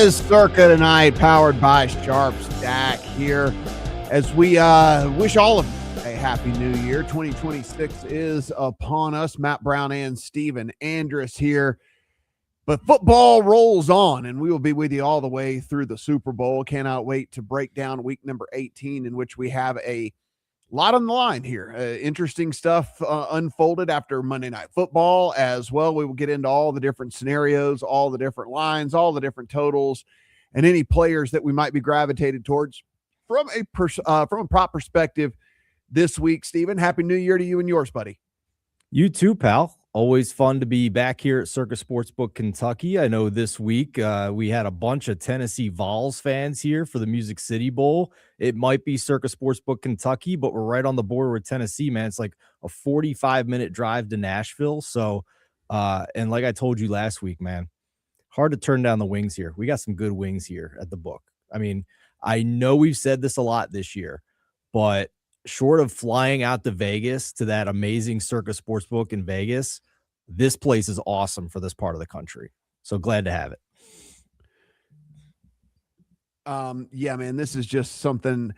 is Circa tonight, powered by SharpStack here, as we wish all of you a happy new year. 2026 is upon us. Matt Brown and Steven Andress here. But football rolls on, and we will be with you all the way through the Super Bowl. Cannot wait to break down week number 18, in which we have a lot on the line here. Interesting stuff unfolded after Monday Night Football as well. We will get into all the different scenarios, all the different lines, all the different totals, and any players that we might be gravitated towards from a prop perspective this week. Steven, happy New Year to you and yours, buddy. You too, pal. Always fun to be back here at Circa Sportsbook Kentucky. I know this week we had a bunch of Tennessee Vols fans here for the Music City Bowl. It might be Circa Sportsbook Kentucky, but we're right on the border with Tennessee, man. It's like a 45-minute drive to Nashville. So, and like I told you last week, man, hard to turn down the wings here. We got some good wings here at the book. I mean, I know we've said this a lot this year, but short of flying out to Vegas to that amazing Circa Sportsbook in Vegas, this place is awesome for this part of the country. So glad to have it. Yeah, man, this is just something.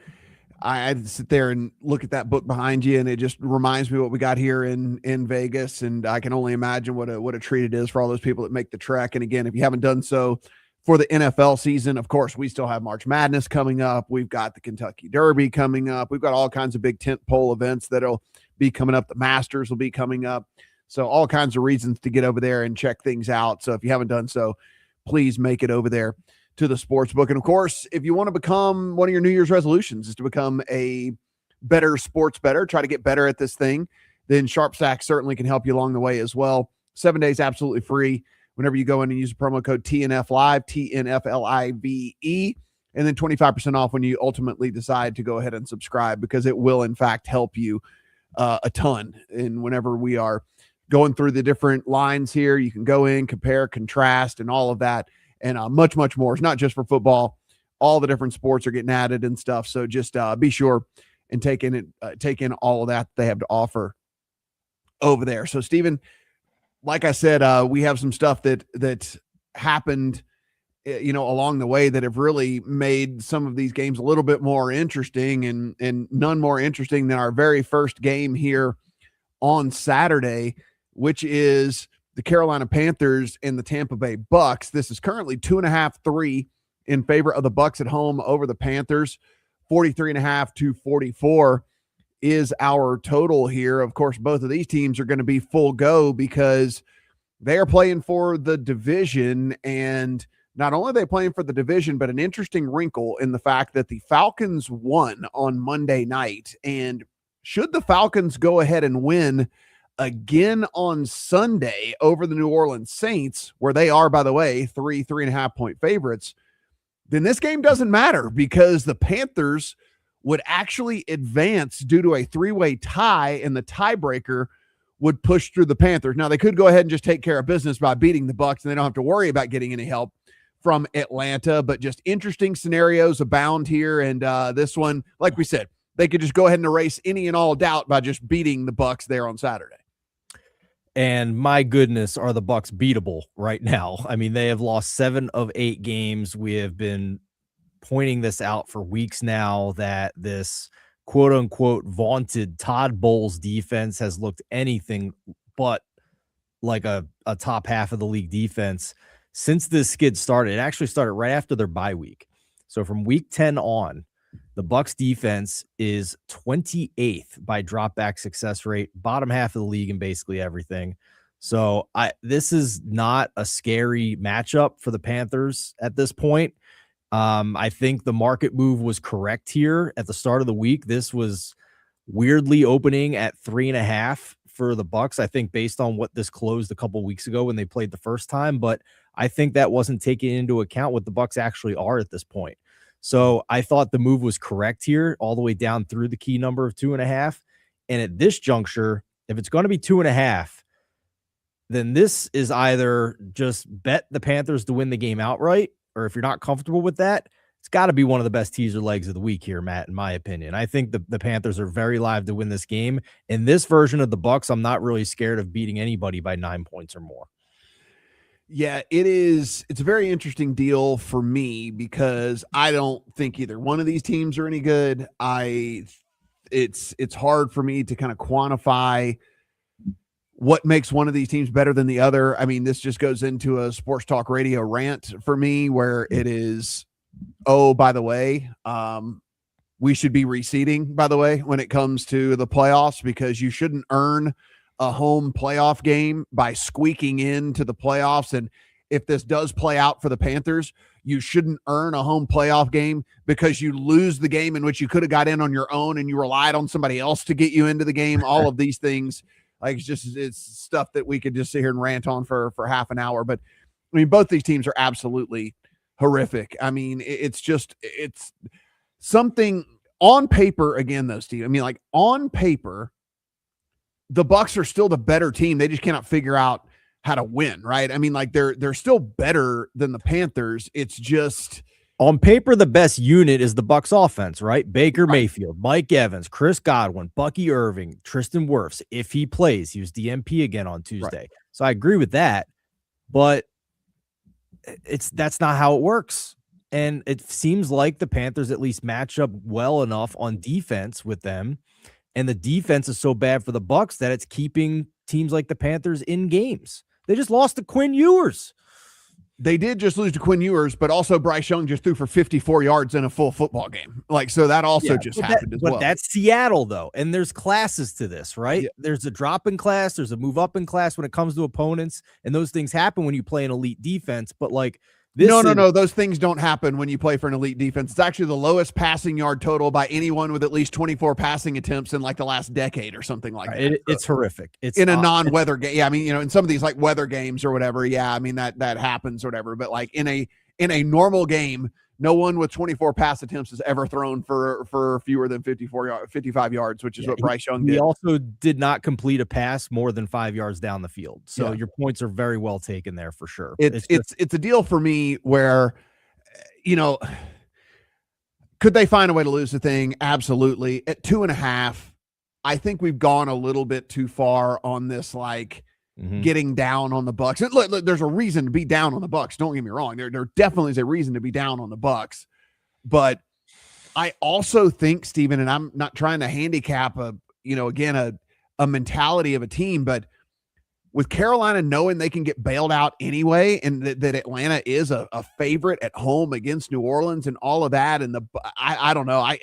I sit there and look at that book behind you, and it just reminds me what we got here in Vegas. And I can only imagine what a treat it is for all those people that make the trek. And again, if you haven't done so for the NFL season, of course, we still have March Madness coming up. We've got the Kentucky Derby coming up. We've got all kinds of big tentpole events that'll be coming up. The Masters will be coming up. So all kinds of reasons to get over there and check things out. So if you haven't done so, please make it over there to the sports book. And of course, if you want to become one of your New Year's resolutions is to become a better sports bettor, try to get better at this thing, then SharpStack certainly can help you along the way as well. 7 days absolutely free whenever you go in and use the promo code TNFLIVE, TNFLIVE, and then 25% off when you ultimately decide to go ahead and subscribe, because it will in fact help you a ton. And whenever we are going through the different lines here, you can go in, compare, contrast, and all of that, and much, much more. It's not just for football. All the different sports are getting added and stuff. So just be sure and take in all of that they have to offer over there. So, Steven, like I said, we have some stuff that happened, along the way that have really made some of these games a little bit more interesting, and none more interesting than our very first game here on Saturday, which is the Carolina Panthers and the Tampa Bay Bucks. This is currently 2.5-3 in favor of the Bucks at home over the Panthers. 43.5 to 44 is our total here. Of course, both of these teams are going to be full go because they are playing for the division. And not only are they playing for the division, but an interesting wrinkle in the fact that the Falcons won on Monday night. And should the Falcons go ahead and win again on Sunday over the New Orleans Saints, where they are, by the way, 3.5 point favorites, then this game doesn't matter, because the Panthers would actually advance due to a 3-way tie, and the tiebreaker would push through the Panthers. Now, they could go ahead and just take care of business by beating the Bucs, and they don't have to worry about getting any help from Atlanta. But just interesting scenarios abound here. And this one, like we said, they could just go ahead and erase any and all doubt by just beating the Bucs there on Saturday. And my goodness, are the Bucs beatable right now? I mean, they have lost 7 of 8 games. We have been pointing this out for weeks now, that this quote unquote vaunted Todd Bowles defense has looked anything but like a top half of the league defense since this skid started. It actually started right after their bye week. So from week 10 on, the Bucs defense is 28th by dropback success rate, bottom half of the league in basically everything. So this is not a scary matchup for the Panthers at this point. I think the market move was correct here at the start of the week. This was weirdly opening at 3.5 for the Bucs, I think, based on what this closed a couple weeks ago when they played the first time. But I think that wasn't taking into account what the Bucs actually are at this point. So I thought the move was correct here, all the way down through the key number of 2.5. And at this juncture, if it's going to be 2.5, then this is either just bet the Panthers to win the game outright, or if you're not comfortable with that, it's got to be one of the best teaser legs of the week here, Matt, in my opinion. I think the Panthers are very live to win this game. In this version of the Bucs, I'm not really scared of beating anybody by 9 points or more. Yeah, it is. It's a very interesting deal for me because I don't think either one of these teams are any good. It's hard for me to kind of quantify what makes one of these teams better than the other. I mean, this just goes into a sports talk radio rant for me where it is, oh, by the way, we should be reseeding, by the way, when it comes to the playoffs, because you shouldn't earn a home playoff game by squeaking into the playoffs. And if this does play out for the Panthers, you shouldn't earn a home playoff game because you lose the game in which you could have got in on your own and you relied on somebody else to get you into the game. All of these things, like it's stuff that we could just sit here and rant on for half an hour. But I mean, both these teams are absolutely horrific. I mean, it's something on paper again, though, Steve. I mean, like on paper, the Bucs are still the better team. They just cannot figure out how to win, right? I mean, like they're still better than the Panthers. It's just on paper, the best unit is the Bucs offense, right? Baker Mayfield, Mike Evans, Chris Godwin, Bucky Irving, Tristan Wirfs. If he plays, he was DMP again on Tuesday. Right. So I agree with that, but that's not how it works. And it seems like the Panthers at least match up well enough on defense with them. And the defense is so bad for the Bucs that it's keeping teams like the Panthers in games. They just lost to Quinn Ewers. They did just lose to Quinn Ewers, but also Bryce Young just threw for 54 yards in a full football game. Like, so that also just happened as well. But that's Seattle, though. And there's classes to this, right? Yeah. There's a drop in class. There's a move up in class when it comes to opponents. And those things happen when you play an elite defense. But like, No. Those things don't happen when you play for an elite defense. It's actually the lowest passing yard total by anyone with at least 24 passing attempts in like the last decade or something like that. It's horrific. It's in a non-weather game. Yeah, I mean, in some of these like weather games or whatever. Yeah, I mean that happens or whatever. But like in a normal game, no one with 24 pass attempts has ever thrown for fewer than 55 yards, which is what Bryce Young did. He also did not complete a pass more than 5 yards down the field. So your points are very well taken there for sure. It's a deal for me where, could they find a way to lose the thing? Absolutely. At 2.5, I think we've gone a little bit too far on this, like, getting down on the Bucs. And look, there's a reason to be down on the Bucs. Don't get me wrong. There definitely is a reason to be down on the Bucs. But I also think, Stephen, and I'm not trying to handicap a mentality of a team, but with Carolina knowing they can get bailed out anyway, and that Atlanta is a favorite at home against New Orleans and all of that. And I don't know.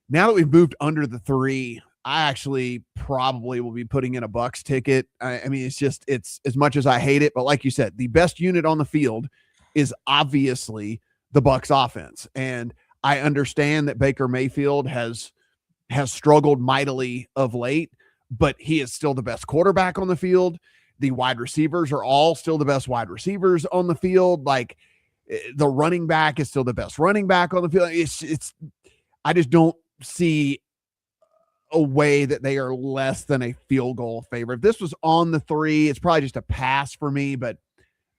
Now that we've moved under the 3, I actually probably will be putting in a Bucs ticket. I mean, it's as much as I hate it, but like you said, the best unit on the field is obviously the Bucs offense. And I understand that Baker Mayfield has struggled mightily of late, but he is still the best quarterback on the field. The wide receivers are all still the best wide receivers on the field. Like the running back is still the best running back on the field. I just don't see a way that they are less than a field goal favorite. If this was on the 3, it's probably just a pass for me, but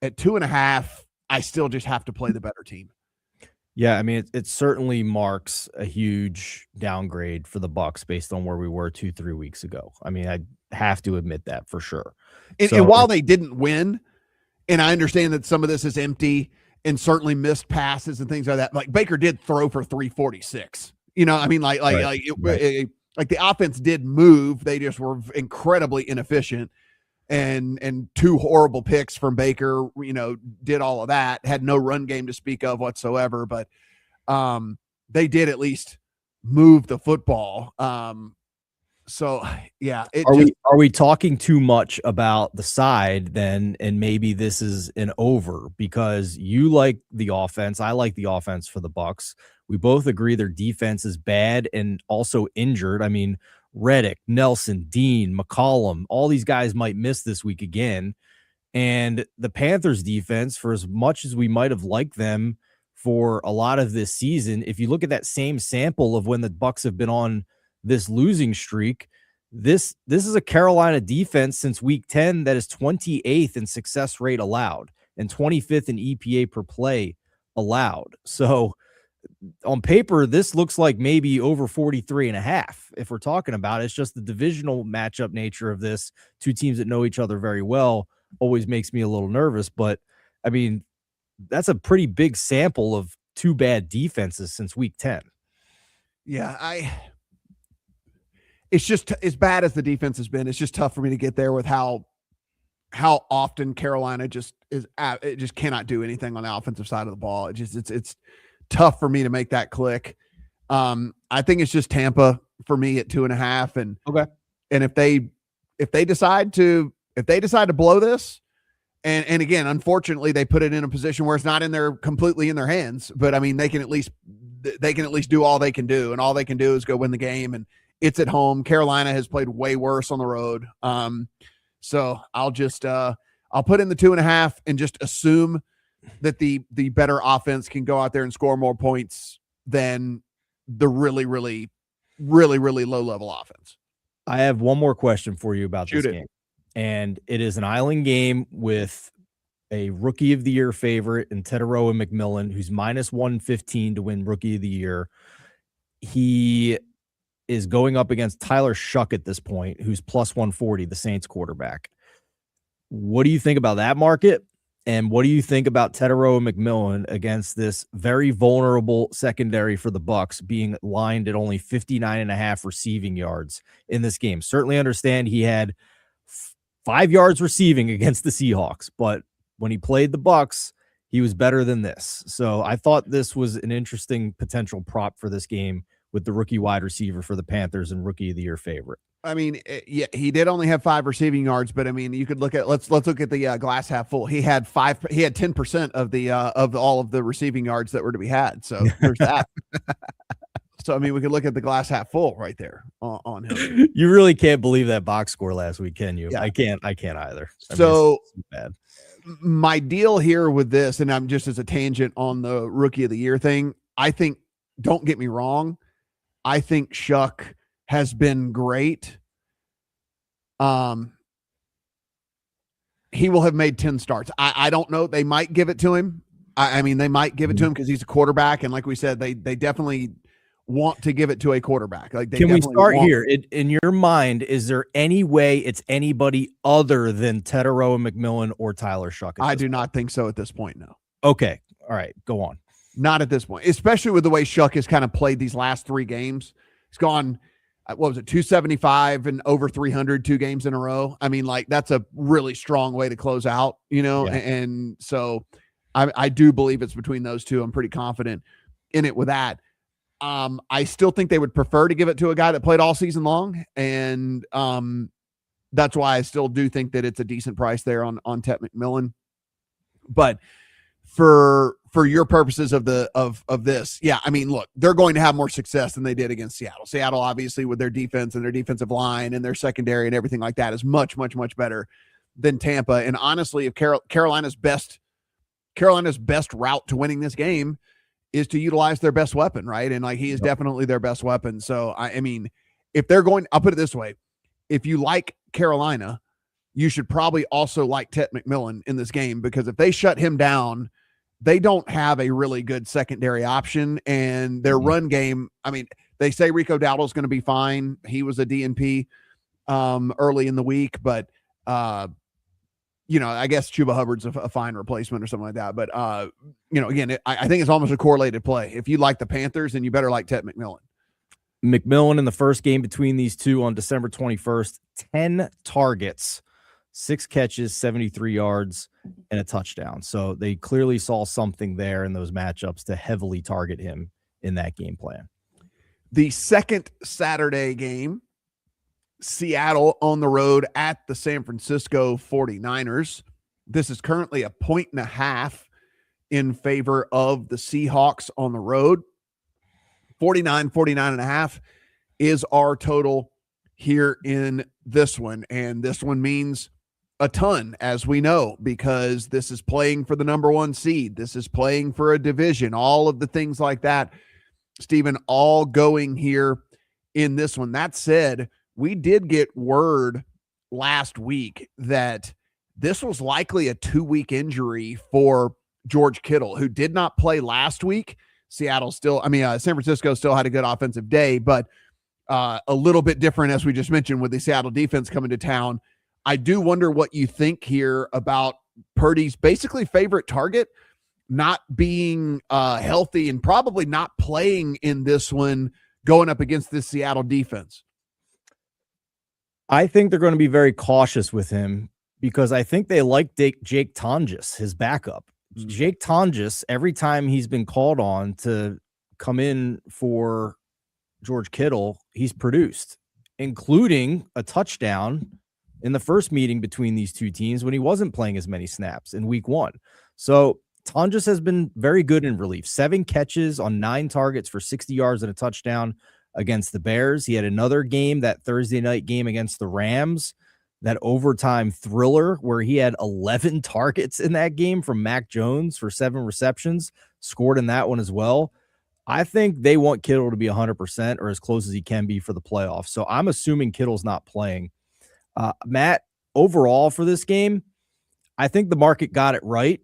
at 2.5, I still just have to play the better team. Yeah, I mean, it certainly marks a huge downgrade for the Bucs based on where we were 2-3 weeks ago. I mean, I have to admit that for sure. And while they didn't win, and I understand that some of this is empty and certainly missed passes and things like that, like Baker did throw for 346. I mean, like the offense did move. They just were incredibly inefficient, and 2 horrible picks from Baker, did all of that. Had no run game to speak of whatsoever, but they did at least move the football. So yeah. Are we talking too much about the side then? And maybe this is an over because you like the offense. I like the offense for the Bucs. We both agree their defense is bad and also injured. I mean, Reddick, Nelson, Dean, McCollum, all these guys might miss this week again. And the Panthers defense, for as much as we might have liked them for a lot of this season, if you look at that same sample of when the Bucs have been on this losing streak, this is a Carolina defense since week 10 that is 28th in success rate allowed and 25th in EPA per play allowed. So on paper, this looks like maybe over 43.5. If we're talking about it, it's just the divisional matchup nature of this. 2 teams that know each other very well always makes me a little nervous, but I mean, that's a pretty big sample of 2 bad defenses since week 10. Yeah, it's just as bad as the defense has been. It's just tough for me to get there with how often Carolina just it just cannot do anything on the offensive side of the ball. It's tough for me to make that click. I think it's just Tampa for me at 2.5. And if they decide to blow this, and again, unfortunately, they put it in a position where it's not completely in their hands. But I mean, they can at least do all they can do, and all they can do is go win the game. And it's at home. Carolina has played way worse on the road. So I'll just I'll put in the 2.5 and just assume that the better offense can go out there and score more points than the really low level offense. I have one more question for you about this game. And it is an island game with a rookie of the year favorite in Teteroa McMillan, who's minus 115 to win rookie of the year. He is going up against Tyler Shuck at this point, who's plus 140, the Saints quarterback. What do you think about that market? And what do you think about Teteroa McMillan against this very vulnerable secondary for the Bucs being lined at only 59.5 receiving yards in this game? Certainly understand he had 5 yards receiving against the Seahawks, but when he played the Bucs, he was better than this. So I thought this was an interesting potential prop for this game with the rookie wide receiver for the Panthers and rookie of the year favorite. I mean, yeah, he did only have 5 receiving yards, but I mean, you could look at let's look at the glass half full. He had 10% of the of all of the receiving yards that were to be had. So there's that. So I mean, we could look at the glass half full right there on him. You really can't believe that box score last week, can you? Yeah. I can't either. So bad. My deal here with this, and I'm just as a tangent on the rookie of the year thing. I think, don't get me wrong, I think Shuck has been great. He will have made 10 starts. I don't know. They might give it to him. I mean, they might give it to him because he's a quarterback. And like we said, they definitely want to give it to a quarterback. Like, can we start here? In your mind, is there any way it's anybody other than Teteroa McMillan or Tyler Shuck? I do not think so at this point. No. Okay. All right. Go on. Not at this point, especially with the way Shuck has kind of played these last 3 games. He's gone, what was it, 275 and over 300 2 games in a row. I mean, like, that's a really strong way to close out, you know? Yeah. And so I do believe it's between those two. I'm pretty confident in it with that. I still think they would prefer to give it to a guy that played all season long. And that's why I still do think that it's a decent price there on Tet McMillan. But for your purposes of this, yeah, I mean, look, they're going to have more success than they did against Seattle. Seattle, obviously, with their defense and their defensive line and their secondary and everything like that, is much better than Tampa. And honestly, if Carolina's best route to winning this game is to utilize their best weapon, right? And like, he is definitely their best weapon. So I mean, if they're going, I'll put it this way: if you like Carolina, you should probably also like Tet McMillan in this game, because if they shut him down, they don't have a really good secondary option, and their run game. I mean, they say Rico Dowdle's going to be fine. He was a DNP early in the week, but you know, I guess Chuba Hubbard's a fine replacement or something like that. But you know, again, I think it's almost a correlated play. If you like the Panthers, then you better like Tet McMillan. McMillan in the first game between these two on December 21st, 10 targets, 6 catches, 73 yards, and a touchdown. So they clearly saw something there in those matchups to heavily target him in that game plan. The second Saturday game, Seattle on the road at the San Francisco 49ers. This is currently a 1.5 in favor of the Seahawks on the road. 49.5 is our total here in this one. And this one means a ton, as we know, because this is playing for the number 1 seed. This is playing for a division, all of the things like that, Stephen, all going here in this one. That said, we did get word last week that this was likely a 2-week injury for George Kittle, who did not play last week. San Francisco still had a good offensive day, but a little bit different, as we just mentioned, with the Seattle defense coming to town. I do wonder what you think here about Purdy's basically favorite target not being healthy and probably not playing in this one going up against this Seattle defense? I think they're going to be very cautious with him because I think they like Jake Tonjes, his backup. Jake Tonjes, every time he's been called on to come in for George Kittle, he's produced, including a touchdown in the first meeting between these two teams when he wasn't playing as many snaps in week 1. So Tonjes has been very good in relief. 7 catches on 9 targets for 60 yards and a touchdown against the Bears. He had another game, that Thursday night game against the Rams, that overtime thriller where he had 11 targets in that game from Mac Jones for 7 receptions, scored in that one as well. I think they want Kittle to be 100% or as close as he can be for the playoffs. So I'm assuming Kittle's not playing. Matt, overall for this game, I think the market got it right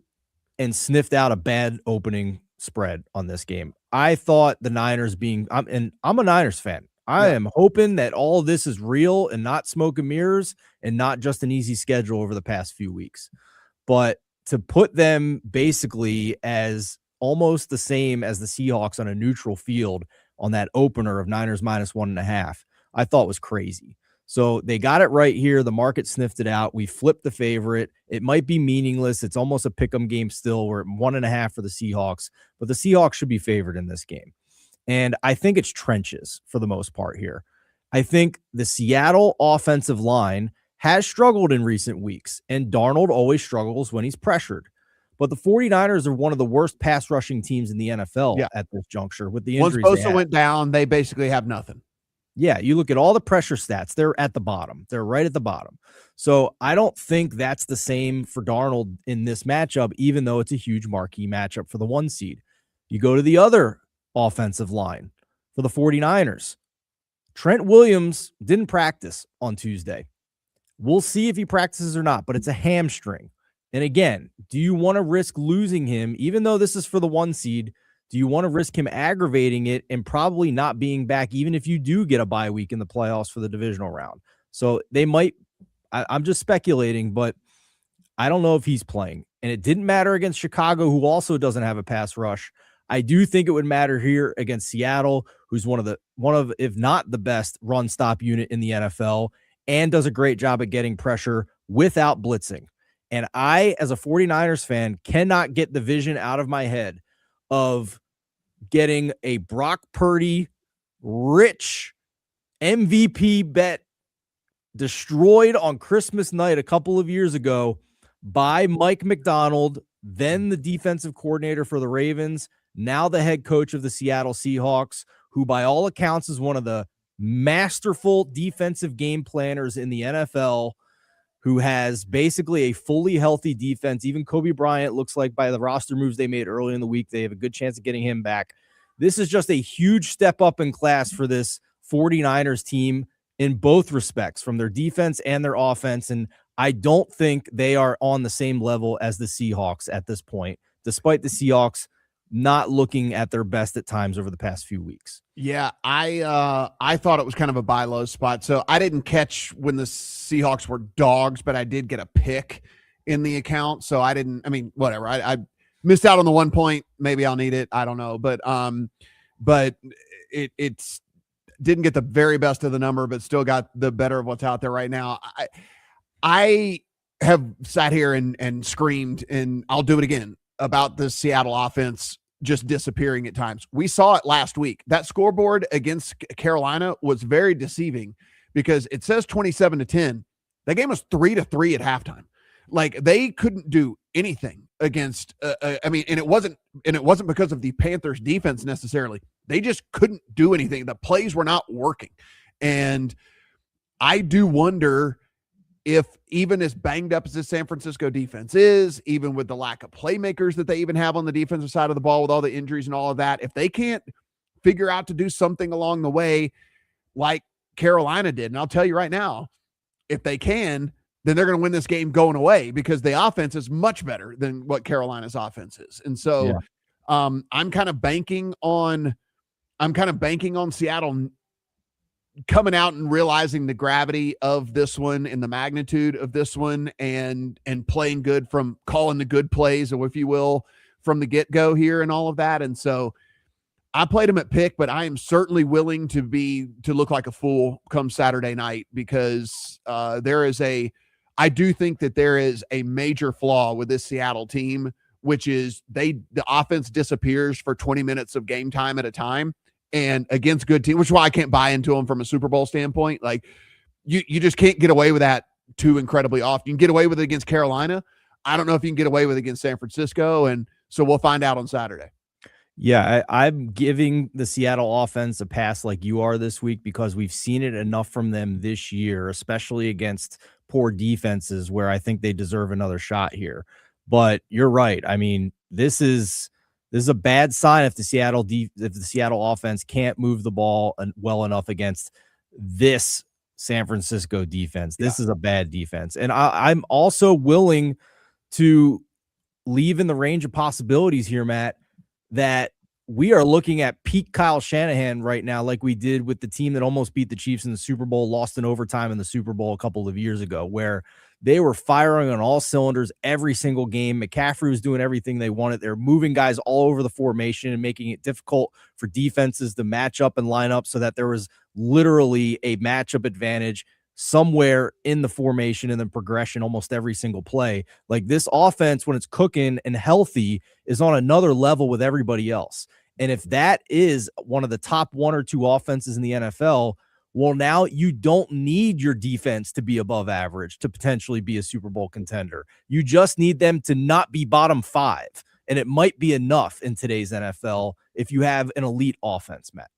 and sniffed out a bad opening spread on this game. I thought the Niners I'm a Niners fan. I am hoping that all of this is real and not smoke and mirrors and not just an easy schedule over the past few weeks. But to put them basically as almost the same as the Seahawks on a neutral field on that opener of Niners -1.5, I thought was crazy. So they got it right here. The market sniffed it out. We flipped the favorite. It might be meaningless. It's almost a pick'em game still. We're at 1.5 for the Seahawks, but the Seahawks should be favored in this game. And I think it's trenches for the most part here. I think the Seattle offensive line has struggled in recent weeks, and Darnold always struggles when he's pressured. But the 49ers are one of the worst pass rushing teams in the NFL at this juncture with the injuries. Once Bosa went down, they basically have nothing. Yeah, you look at all the pressure stats, they're at the bottom. They're right at the bottom. So I don't think that's the same for Darnold in this matchup, even though it's a huge marquee matchup for the 1 seed. You go to the other offensive line for the 49ers. Trent Williams didn't practice on Tuesday. We'll see if he practices or not, but it's a hamstring. And again, do you want to risk losing him, even though this is for the 1 seed? Do you want to risk him aggravating it and probably not being back, even if you do get a bye week in the playoffs for the divisional round? So they might, I'm just speculating, but I don't know if he's playing. And it didn't matter against Chicago, who also doesn't have a pass rush. I do think it would matter here against Seattle, who's one of, if not the best run stop unit in the NFL and does a great job at getting pressure without blitzing. And I, as a 49ers fan, cannot get the vision out of my head of getting a Brock Purdy rich MVP bet destroyed on Christmas night a couple of years ago by Mike McDonald, then the defensive coordinator for the Ravens, now the head coach of the Seattle Seahawks, who by all accounts is one of the masterful defensive game planners in the NFL, who has basically a fully healthy defense. Even Kobe Bryant looks like, by the roster moves they made early in the week, they have a good chance of getting him back. This is just a huge step up in class for this 49ers team in both respects, from their defense and their offense. And I don't think they are on the same level as the Seahawks at this point, despite the Seahawks not looking at their best at times over the past few weeks. Yeah, I thought it was kind of a buy low spot. So I didn't catch when the Seahawks were dogs, but I did get a pick in the account. So whatever. I missed out on the 1 point. Maybe I'll need it. I don't know. But it's didn't get the very best of the number, but still got the better of what's out there right now. I have sat here and screamed, and I'll do it again, about the Seattle offense just disappearing at times. We saw it last week. That scoreboard against Carolina was very deceiving because it says 27-10. That game was 3-3 at halftime. Like, they couldn't do anything against, and it wasn't because of the Panthers defense necessarily. They just couldn't do anything. The plays were not working. And I do wonder if, even as banged up as this San Francisco defense is, even with the lack of playmakers that they even have on the defensive side of the ball with all the injuries and all of that, if they can't figure out to do something along the way like Carolina did, and I'll tell you right now, if they can, then they're going to win this game going away, because the offense is much better than what Carolina's offense is. And so I'm kind of banking on Seattle coming out and realizing the gravity of this one and the magnitude of this one, and playing good, from calling the good plays, or if you will, from the get-go here and all of that. And so I played him at pick, but I am certainly willing to look like a fool come Saturday night, because I do think that there is a major flaw with this Seattle team, which is the offense disappears for 20 minutes of game time at a time, and against good teams, which is why I can't buy into them from a Super Bowl standpoint. Like, you just can't get away with that too incredibly often. You can get away with it against Carolina. I don't know if you can get away with it against San Francisco, and so we'll find out on Saturday. Yeah, I'm giving the Seattle offense a pass like you are this week, because we've seen it enough from them this year, especially against poor defenses, where I think they deserve another shot here. But you're right. I mean, this is a bad sign if the Seattle offense can't move the ball well enough against this San Francisco defense. This is a bad defense. And I'm also willing to leave in the range of possibilities here, Matt, that we are looking at peak Kyle Shanahan right now, like we did with the team that almost beat the Chiefs in the Super Bowl, lost in overtime in the Super Bowl a couple of years ago, where they were firing on all cylinders every single game. McCaffrey was doing everything they wanted. They're moving guys all over the formation and making it difficult for defenses to match up and line up, so that there was literally a matchup advantage somewhere in the formation and the progression almost every single play. Like, this offense, when it's cooking and healthy, is on another level with everybody else. And if that is one of the top one or two offenses in the NFL, well, now you don't need your defense to be above average to potentially be a Super Bowl contender. You just need them to not be bottom five. And it might be enough in today's NFL if you have an elite offense, Matt.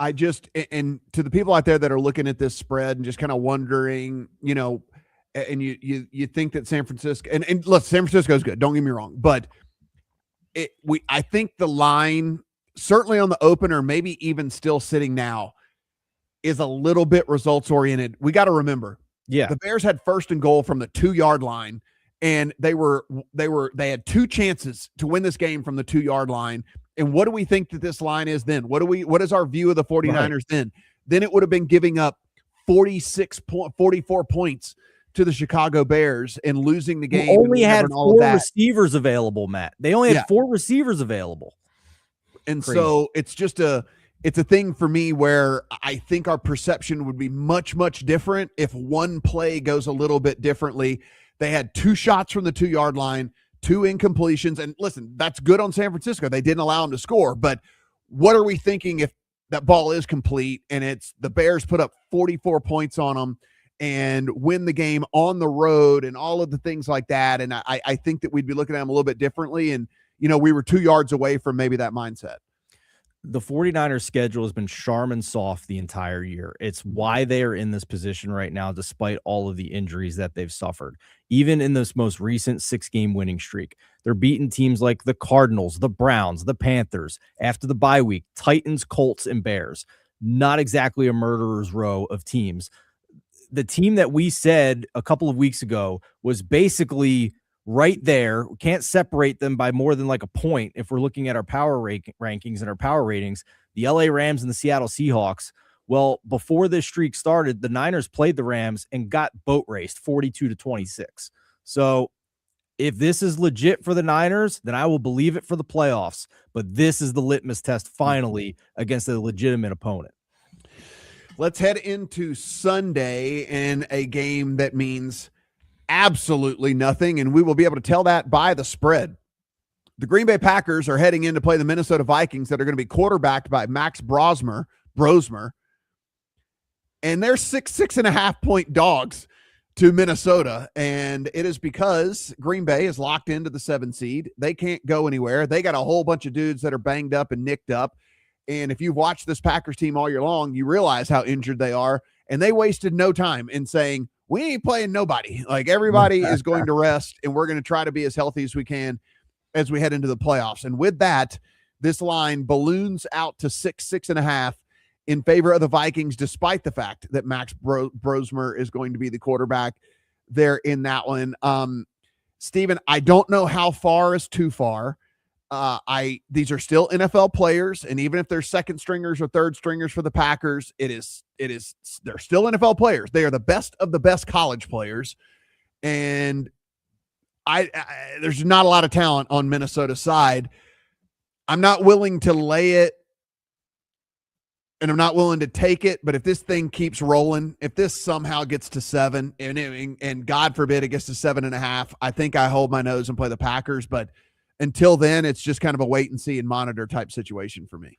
And to the people out there that are looking at this spread and just kind of wondering, and you think that San Francisco, and look, San Francisco is good, don't get me wrong, but I think the line, certainly on the opener, maybe even still sitting now, is a little bit results oriented. We got to remember, the Bears had first and goal from the 2-yard line, and they had two chances to win this game from the 2-yard line. And what do we think that this line is then? What is our view of the 49ers then? Then it would have been giving up 44 points to the Chicago Bears and losing the game. They only had 4 receivers available, Matt. They only had 4 receivers available. And so it's just it's a thing for me where I think our perception would be much, much different if one play goes a little bit differently. They had 2 shots from the 2-yard line, 2 incompletions. And listen, that's good on San Francisco. They didn't allow them to score. But what are we thinking if that ball is complete and it's the Bears put up 44 points on them and win the game on the road and all of the things like that? And I think that we'd be looking at them a little bit differently. And, we were 2 yards away from maybe that mindset. The 49ers schedule has been Charmin soft the entire year. It's why they are in this position right now, despite all of the injuries that they've suffered. Even in this most recent 6-game winning streak, they're beating teams like the Cardinals, the Browns, the Panthers. After the bye week, Titans, Colts, and Bears. Not exactly a murderer's row of teams. The team that we said a couple of weeks ago was basically right there. We can't separate them by more than like a point if we're looking at our power rankings and our power ratings. The LA Rams and the Seattle Seahawks. Well, before this streak started, the Niners played the Rams and got boat raced 42-26. So if this is legit for the Niners, then I will believe it for the playoffs. But this is the litmus test finally against a legitimate opponent. Let's head into Sunday in a game that means absolutely nothing, and we will be able to tell that by the spread. The Green Bay Packers are heading in to play the Minnesota Vikings that are going to be quarterbacked by Max Brosmer, and they're 6.5 point dogs to Minnesota, and it is because Green Bay is locked into the 7 seed. They can't go anywhere. They got a whole bunch of dudes that are banged up and nicked up, and if you've watched this Packers team all year long, you realize how injured they are, and they wasted no time in saying, we ain't playing nobody. Like, everybody is going to rest, and we're going to try to be as healthy as we can as we head into the playoffs. And with that, this line balloons out to 6.5 in favor of the Vikings, despite the fact that Max Brosmer is going to be the quarterback there in that one. Steven, I don't know how far is too far. These are still NFL players, and even if they're second stringers or third stringers for the Packers, they're still NFL players. They are the best of the best college players, and there's not a lot of talent on Minnesota's side. I'm not willing to lay it, and I'm not willing to take it. But if this thing keeps rolling, if this somehow gets to 7, and God forbid it gets to 7.5, I think I hold my nose and play the Packers. But until then, it's just kind of a wait and see and monitor type situation for me.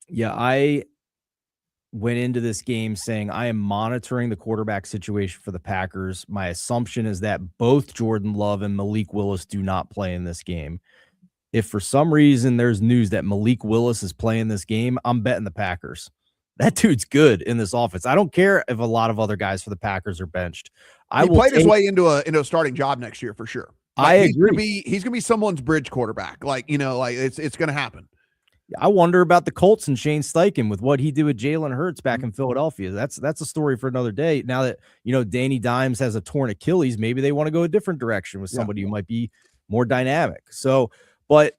Yeah, I went into this game saying I am monitoring the quarterback situation for the Packers. My assumption is that both Jordan Love and Malik Willis do not play in this game. If for some reason there's news that Malik Willis is playing this game, I'm betting the Packers. That dude's good in this offense. I don't care if a lot of other guys for the Packers are benched. He played his way into a starting job next year for sure. I agree. He's gonna be someone's bridge quarterback. It's gonna happen. I wonder about the Colts and Shane Steichen with what he did with Jalen Hurts back in Philadelphia. That's a story for another day. Now that Danny Dimes has a torn Achilles, maybe they want to go a different direction with somebody who might be more dynamic. So, but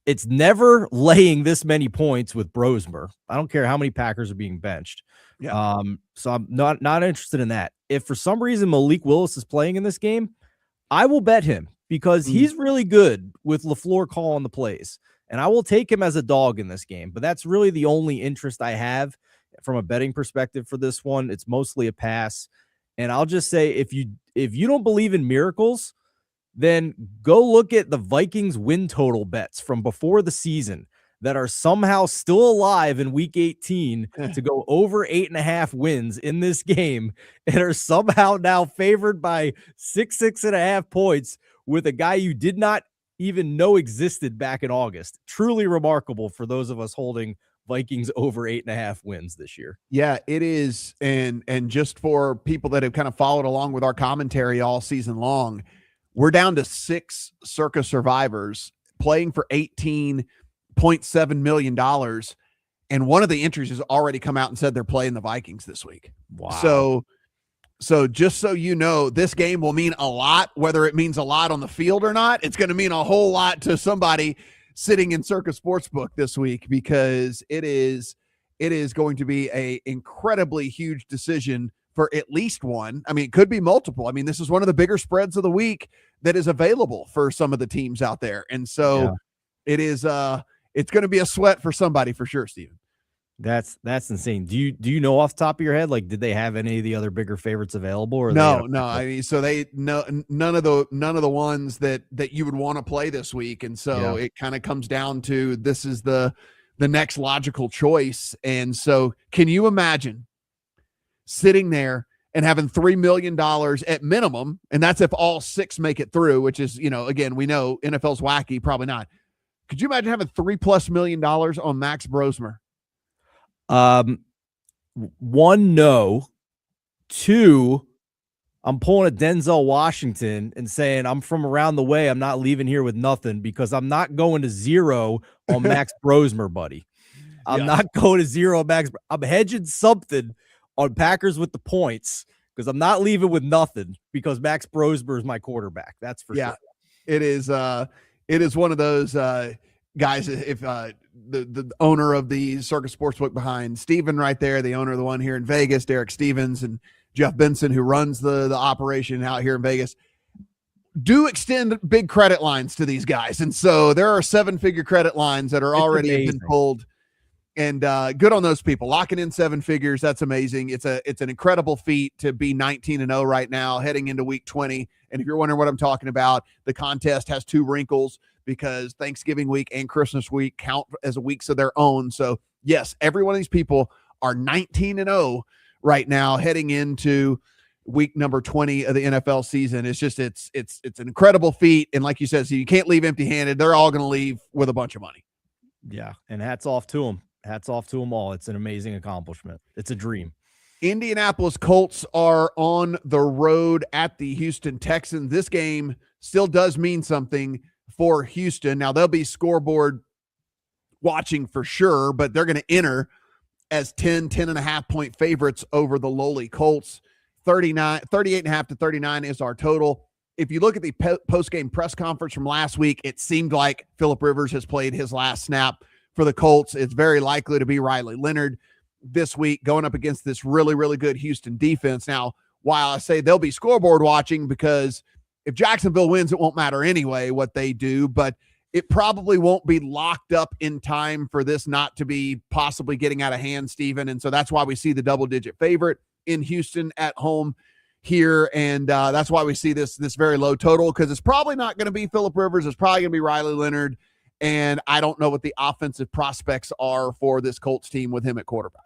it's never laying this many points with Brosmer. I don't care how many Packers are being benched. Yeah. So I'm not interested in that. If for some reason Malik Willis is playing in this game, I will bet him because he's really good with LaFleur calling the plays. And I will take him as a dog in this game, but that's really the only interest I have from a betting perspective for this one. It's mostly a pass. And I'll just say, if you don't believe in miracles, then go look at the Vikings win total bets from before the season that are somehow still alive in week 18 to go over 8.5 wins in this game and are somehow now favored by 6.5 points with a guy you did not even know existed back in August. Truly remarkable for those of us holding Vikings over 8.5 wins this year. Yeah, it is. And just for people that have kind of followed along with our commentary all season long, we're down to 6 Circa survivors playing for $18.7 million. And one of the entries has already come out and said they're playing the Vikings this week. Wow. So just so you know, this game will mean a lot, whether it means a lot on the field or not. It's going to mean a whole lot to somebody sitting in Circa Sportsbook this week, because it is going to be a incredibly huge decision for at least one. I mean, it could be multiple. I mean, this is one of the bigger spreads of the week that is available for some of the teams out there. And so it is it's going to be a sweat for somebody for sure, Steven. That's insane. Do you know off the top of your head, like, did they have any of the other bigger favorites available? Or no. I mean, so none of the ones that you would want to play this week. And so it kind of comes down to, this is the next logical choice. And so can you imagine sitting there and having $3 million at minimum? And that's if all 6 make it through, which is, again, we know NFL's wacky, probably not. Could you imagine having $3+ million on Max Brosmer? 1, no. 2, I'm pulling a Denzel Washington and saying, I'm from around the way. I'm not leaving here with nothing, because I'm not going to 0 on Max Brosmer, buddy. I'm not going to 0 on Max. I'm hedging something on Packers with the points, because I'm not leaving with nothing, because Max Brosmer is my quarterback. That's for sure. It is one of those guys. If the owner of the Circa Sportsbook behind Steven right there, the owner of the one here in Vegas, Derek Stevens, and Jeff Benson, who runs the operation out here in Vegas, do extend big credit lines to these guys. And so there are 7-figure credit lines that are already been pulled, and good on those people locking in 7 figures. That's amazing. It's an incredible feat to be 19-0 right now heading into week 20. And if you're wondering what I'm talking about, the contest has 2 wrinkles, because Thanksgiving week and Christmas week count as weeks of their own. So yes, every one of these people are 19-0 right now heading into week number 20 of the NFL season. It's just, it's an incredible feat. And like you said, so you can't leave empty handed. They're all going to leave with a bunch of money. Yeah. And hats off to them. Hats off to them all. It's an amazing accomplishment. It's a dream. Indianapolis Colts are on the road at the Houston Texans. This game still does mean something for Houston. Now, they'll be scoreboard watching for sure, but they're going to enter as 10.5 point favorites over the lowly Colts. 38.5 to 39 is our total. if you look at the post-game press conference from last week, it seemed like Phillip Rivers has played his last snap for the Colts. It's very likely to be Riley Leonard this week going up against this really, really good Houston defense. Now, while I say they'll be scoreboard watching, because if Jacksonville wins, it won't matter anyway what they do, but it probably won't be locked up in time for this not to be possibly getting out of hand, Stephen. And so that's why we see the double-digit favorite in Houston at home here, and that's why we see this very low total, because it's probably not going to be Phillip Rivers. It's probably going to be Riley Leonard, and I don't know what the offensive prospects are for this Colts team with him at quarterback.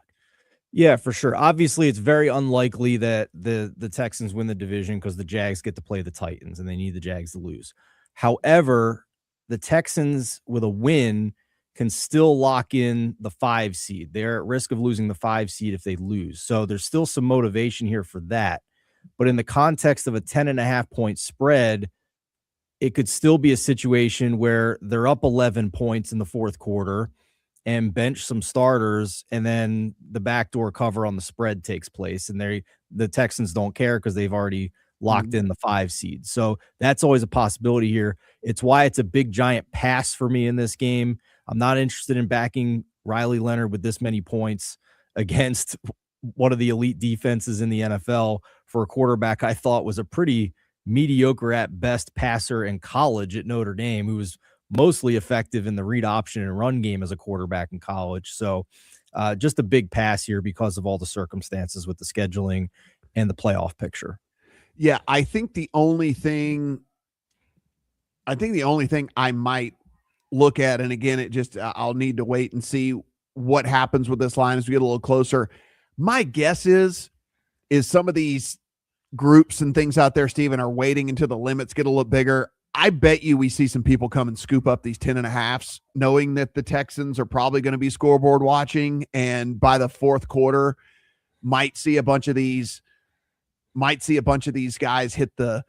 Yeah, for sure. Obviously, it's very unlikely that the Texans win the division because the Jags get to play the Titans, and they need the Jags to lose. However, the Texans with a win can still lock in the 5 seed. They're at risk of losing the 5 seed if they lose. So there's still some motivation here for that. But in the context of a 10.5-point spread, it could still be a situation where they're up 11 points in the fourth quarter and bench some starters, and then the backdoor cover on the spread takes place, and the Texans don't care because they've already locked in the 5 seed. So that's always a possibility here. It's why it's a big, giant pass for me in this game. I'm not interested in backing Riley Leonard with this many points against one of the elite defenses in the NFL for a quarterback I thought was a pretty mediocre at best passer in college at Notre Dame, who was mostly effective in the read option and run game as a quarterback in college. So just a big pass here because of all the circumstances with the scheduling and the playoff picture. Yeah, I think the only thing I might look at, and again, I'll need to wait and see what happens with this line as we get a little closer. My guess is some of these groups and things out there, Steven, are waiting until the limits get a little bigger. I bet you we see some people come and scoop up these 10.5s, knowing that the Texans are probably going to be scoreboard watching, and by the fourth quarter might see a bunch of these guys hit the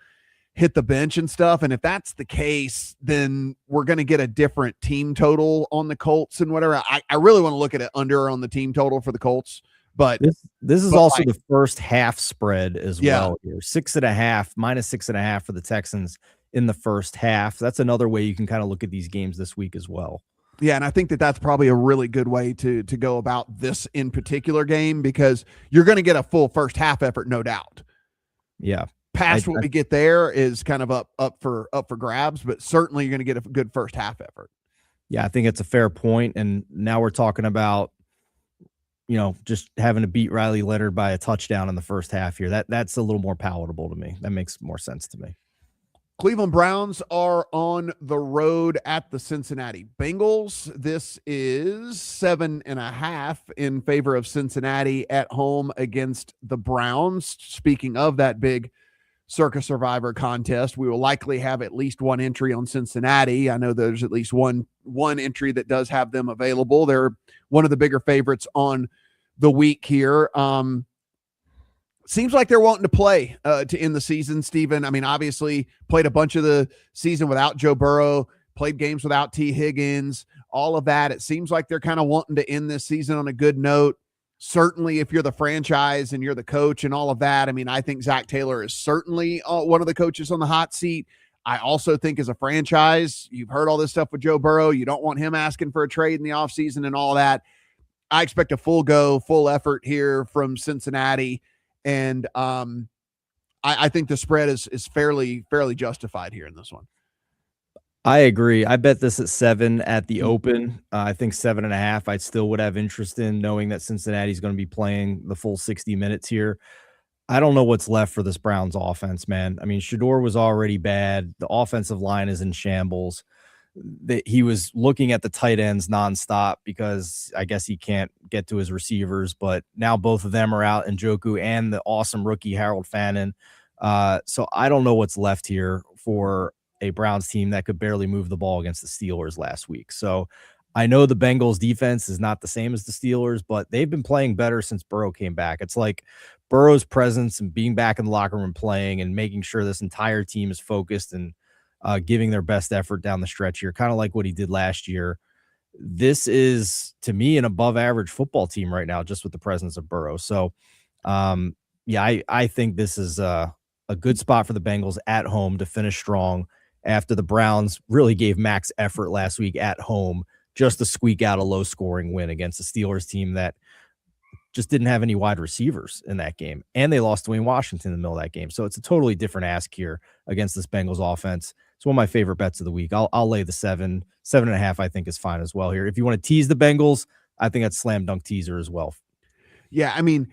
bench and stuff. And if that's the case, then we're going to get a different team total on the Colts and whatever. I really want to look at it under on the team total for the Colts. But this is also the first half spread as well here. 6.5, minus 6.5 for the Texans in the first half. That's another way you can kind of look at these games this week as well. Yeah, and I think that's probably a really good way to go about this in particular game, because you're going to get a full first half effort, no doubt. Yeah. Past what we get there is kind of up for grabs, but certainly you're going to get a good first half effort. Yeah, I think it's a fair point. And now we're talking about, just having to beat Riley Leonard by a touchdown in the first half here. That's a little more palatable to me. That makes more sense to me. Cleveland Browns are on the road at the Cincinnati Bengals. This is 7.5 in favor of Cincinnati at home against the Browns. Speaking of that big Circa Survivor contest, we will likely have at least one entry on Cincinnati. I know there's at least one entry that does have them available. They're one of the bigger favorites on the week here. Seems like they're wanting to play to end the season, Stephen. I mean, obviously played a bunch of the season without Joe Burrow, played games without T. Higgins, all of that. It seems like they're kind of wanting to end this season on a good note. Certainly, if you're the franchise and you're the coach and all of that, I mean, I think Zach Taylor is certainly one of the coaches on the hot seat. I also think as a franchise, you've heard all this stuff with Joe Burrow. You don't want him asking for a trade in the offseason and all that. I expect a full effort here from Cincinnati. And I think the spread is fairly justified here in this one. I agree. I bet this at 7 at the open. I think 7.5 I still would have interest in, knowing that Cincinnati's going to be playing the full 60 minutes here. I don't know what's left for this Browns offense, man. I mean, Shador was already bad. The offensive line is in shambles. He was looking at the tight ends nonstop because I guess he can't get to his receivers, but now both of them are out, Njoku and the awesome rookie Harold Fannin. So I don't know what's left here for a Browns team that could barely move the ball against the Steelers last week. So I know the Bengals defense is not the same as the Steelers, but they've been playing better since Burrow came back. It's like Burrow's presence and being back in the locker room playing and making sure this entire team is focused and giving their best effort down the stretch here, kind of like what he did last year. This is, to me, an above average football team right now, just with the presence of Burrow. So, I think this is a good spot for the Bengals at home to finish strong after the Browns really gave max effort last week at home just to squeak out a low-scoring win against the Steelers team that just didn't have any wide receivers in that game. And they lost Dwayne Washington in the middle of that game. So it's a totally different ask here against this Bengals offense. It's one of my favorite bets of the week. I'll lay the 7.5, I think is fine as well here. If you want to tease the Bengals, I think that's slam dunk teaser as well. Yeah, I mean,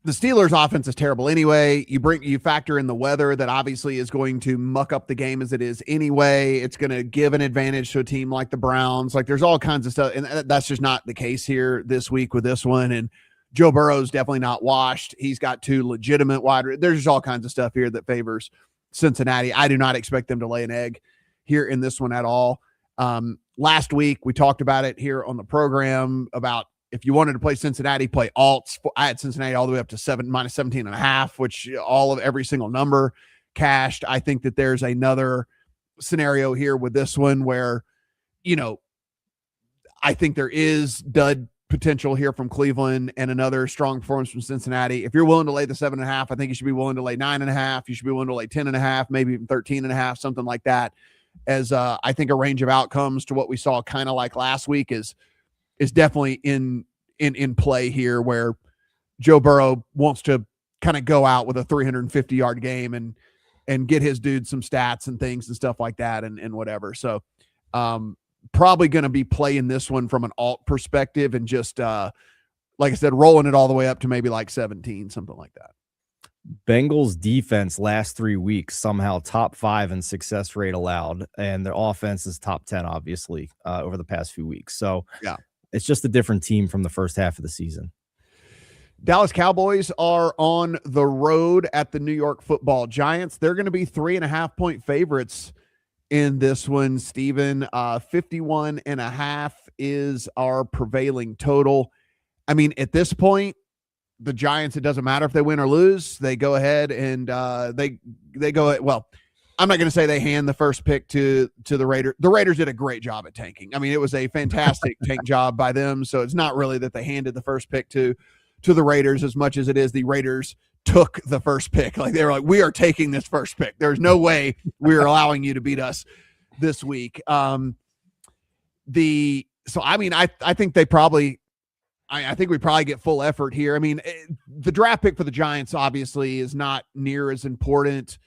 the Steelers offense is terrible anyway. You factor in the weather that obviously is going to muck up the game as it is anyway. It's going to give an advantage to a team like the Browns. Like there's all kinds of stuff. And that's just not the case here this week with this one. And Joe Burrow's definitely not washed. He's got two legitimate there's just all kinds of stuff here that favors Cincinnati. I do not expect them to lay an egg here in this one at all. Last week we talked about it here on the program about if you wanted to play Cincinnati, play alts. I had Cincinnati all the way up to minus 17.5, which every single number cashed. I think that there's another scenario here with this one where, I think there is dud potential here from Cleveland and another strong performance from Cincinnati. If you're willing to lay the 7.5, I think you should be willing to lay 9.5. You should be willing to lay 10.5, maybe even 13.5, something like that. As I think a range of outcomes to what we saw kind of like last week is definitely in play here, where Joe Burrow wants to kind of go out with a 350-yard game and get his dude some stats and things and stuff like that and whatever. So probably going to be playing this one from an alt perspective and just, like I said, rolling it all the way up to maybe like 17, something like that. Bengals defense last 3 weeks, somehow top 5 in success rate allowed. And their offense is top 10, obviously, over the past few weeks. So yeah, it's just a different team from the first half of the season. Dallas Cowboys are on the road at the New York Football Giants. They're going to be 3.5-point favorites in this one, Steven. 51.5 is our prevailing total. I mean, at this point, the Giants, it doesn't matter if they win or lose. They go ahead and they go, well, I'm not going to say they hand the first pick to the Raiders. The Raiders did a great job at tanking. I mean, it was a fantastic tank job by them. So it's not really that they handed the first pick to the Raiders as much as it is the Raiders took the first pick. Like they were like, we are taking this first pick. There's no way we're allowing you to beat us this week. I think they probably, I think we probably get full effort here. I mean, the draft pick for the Giants obviously is not near as important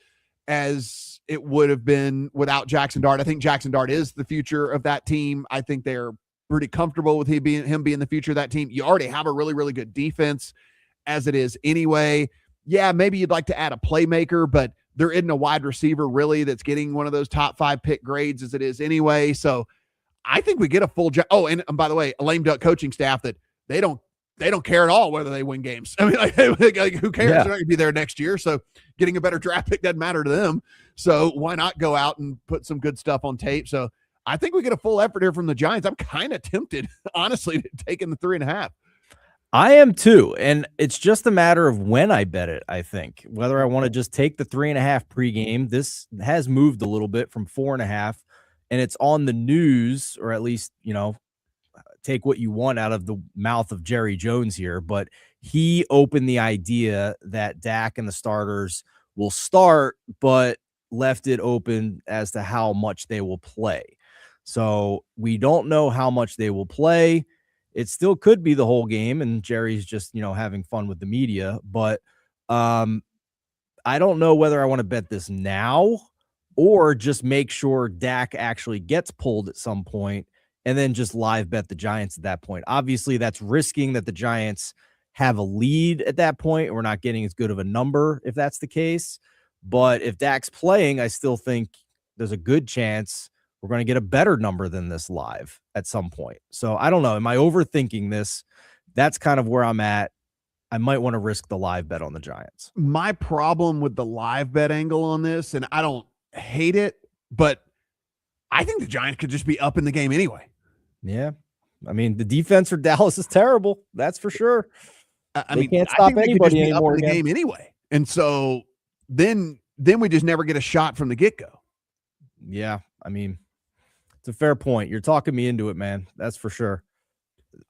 as it would have been without Jackson Dart. I think Jackson Dart is the future of that team. I think they're pretty comfortable with him being the future of that team. You already have a really, really good defense as it is anyway. Yeah, maybe you'd like to add a playmaker, but there isn't a wide receiver really that's getting one of those top 5 pick grades as it is anyway. So I think we get a full and by the way, a lame duck coaching staff that they don't care at all whether they win games. I mean, like who cares? Yeah. They're not going to be there next year. So getting a better draft pick doesn't matter to them. So why not go out and put some good stuff on tape? So I think we get a full effort here from the Giants. I'm kind of tempted, honestly, to taking the 3.5. I am too. And it's just a matter of when I bet it, I think. Whether I want to just take the 3.5 pregame. This has moved a little bit from 4.5, and it's on the news, or at least, take what you want out of the mouth of Jerry Jones here, but he opened the idea that Dak and the starters will start, but left it open as to how much they will play. So we don't know how much they will play. It still could be the whole game, and Jerry's just, having fun with the media, but I don't know whether I want to bet this now or just make sure Dak actually gets pulled at some point and then just live bet the Giants at that point. Obviously, that's risking that the Giants have a lead at that point. We're not getting as good of a number if that's the case. But if Dak's playing, I still think there's a good chance we're going to get a better number than this live at some point. So I don't know. Am I overthinking this? That's kind of where I'm at. I might want to risk the live bet on the Giants. My problem with the live bet angle on this, and I don't hate it, but I think the Giants could just be up in the game anyway. Yeah. I mean, the defense for Dallas is terrible. That's for sure. They can't stop anybody anymore in the game anyway. And so then we just never get a shot from the get-go. Yeah. I mean, it's a fair point. You're talking me into it, man. That's for sure.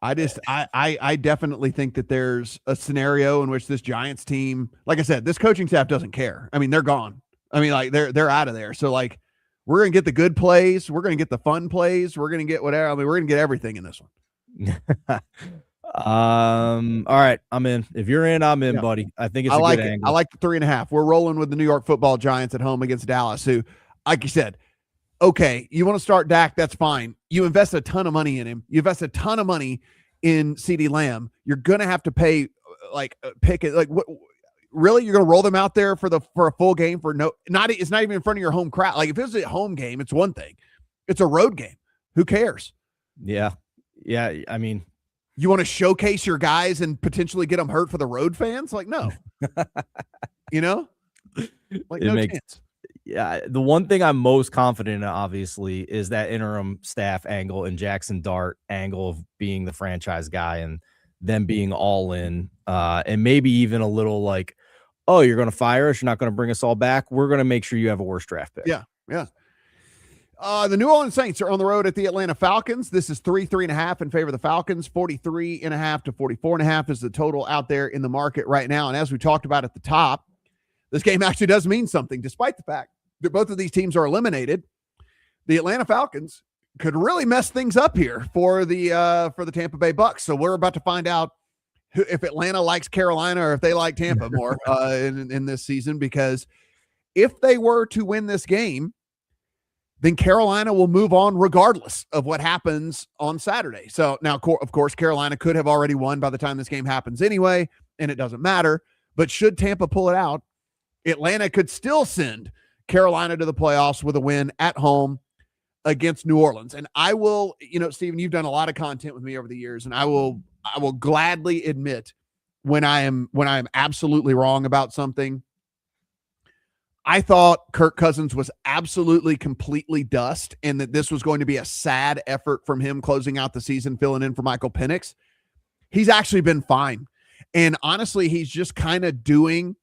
I definitely think that there's a scenario in which this Giants team, like I said, this coaching staff doesn't care. I mean, they're gone. I mean, like they're out of there. So like we're gonna get the good plays, we're gonna get the fun plays, we're gonna get whatever. I mean, we're gonna get everything in this one. All right, I'm in. If you're in, I'm in, buddy. I think it's a good angle. I like the 3.5. We're rolling with the New York Football Giants at home against Dallas, who, like you said, okay, you want to start Dak, that's fine. You invest a ton of money in him. You invest a ton of money in CeeDee Lamb. You're gonna have to pay pick it. Like what? Really, you're gonna roll them out there for a full game for it's not even in front of your home crowd. Like if it was a home game, it's one thing. It's a road game. Who cares? Yeah. I mean, you want to showcase your guys and potentially get them hurt for the road fans? Like no, like no chance. Yeah, the one thing I'm most confident in, obviously, is that interim staff angle and Jackson Dart angle of being the franchise guy and them being all in, and maybe even a little like, oh, you're going to fire us, you're not going to bring us all back. We're going to make sure you have a worse draft pick. Yeah. The New Orleans Saints are on the road at the Atlanta Falcons. This is 3.5 in favor of the Falcons. 43.5 to 44.5 is the total out there in the market right now. And as we talked about at the top, this game actually does mean something, despite the fact that both of these teams are eliminated. The Atlanta Falcons could really mess things up here for the Tampa Bay Bucks. So we're about to find out if Atlanta likes Carolina or if they like Tampa more in this season, because if they were to win this game, then Carolina will move on regardless of what happens on Saturday. So now, of course, Carolina could have already won by the time this game happens anyway, and it doesn't matter. But should Tampa pull it out, Atlanta could still send Carolina to the playoffs with a win at home against New Orleans. And I will, Steven, you've done a lot of content with me over the years, and I will gladly admit when I am absolutely wrong about something. I thought Kirk Cousins was absolutely completely dust, and that this was going to be a sad effort from him closing out the season, filling in for Michael Penix. He's actually been fine. And honestly, he's just kind of doing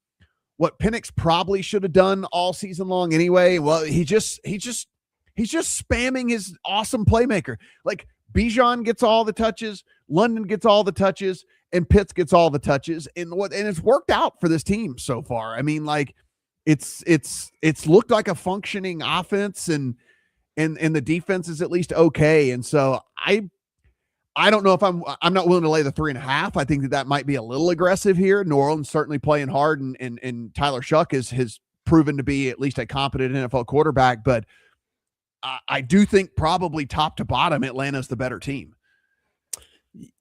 what Penix probably should have done all season long anyway. Well, he's just spamming his awesome playmaker. Like Bijan gets all the touches, London gets all the touches, and Pitts gets all the touches. And it's worked out for this team so far. I mean, like it's looked like a functioning offense, and the defense is at least okay. And so I don't know if I'm not willing to lay the 3.5. I think that might be a little aggressive here. New Orleans certainly playing hard, and Tyler Shuck has proven to be at least a competent NFL quarterback. But I do think probably top to bottom, Atlanta's the better team.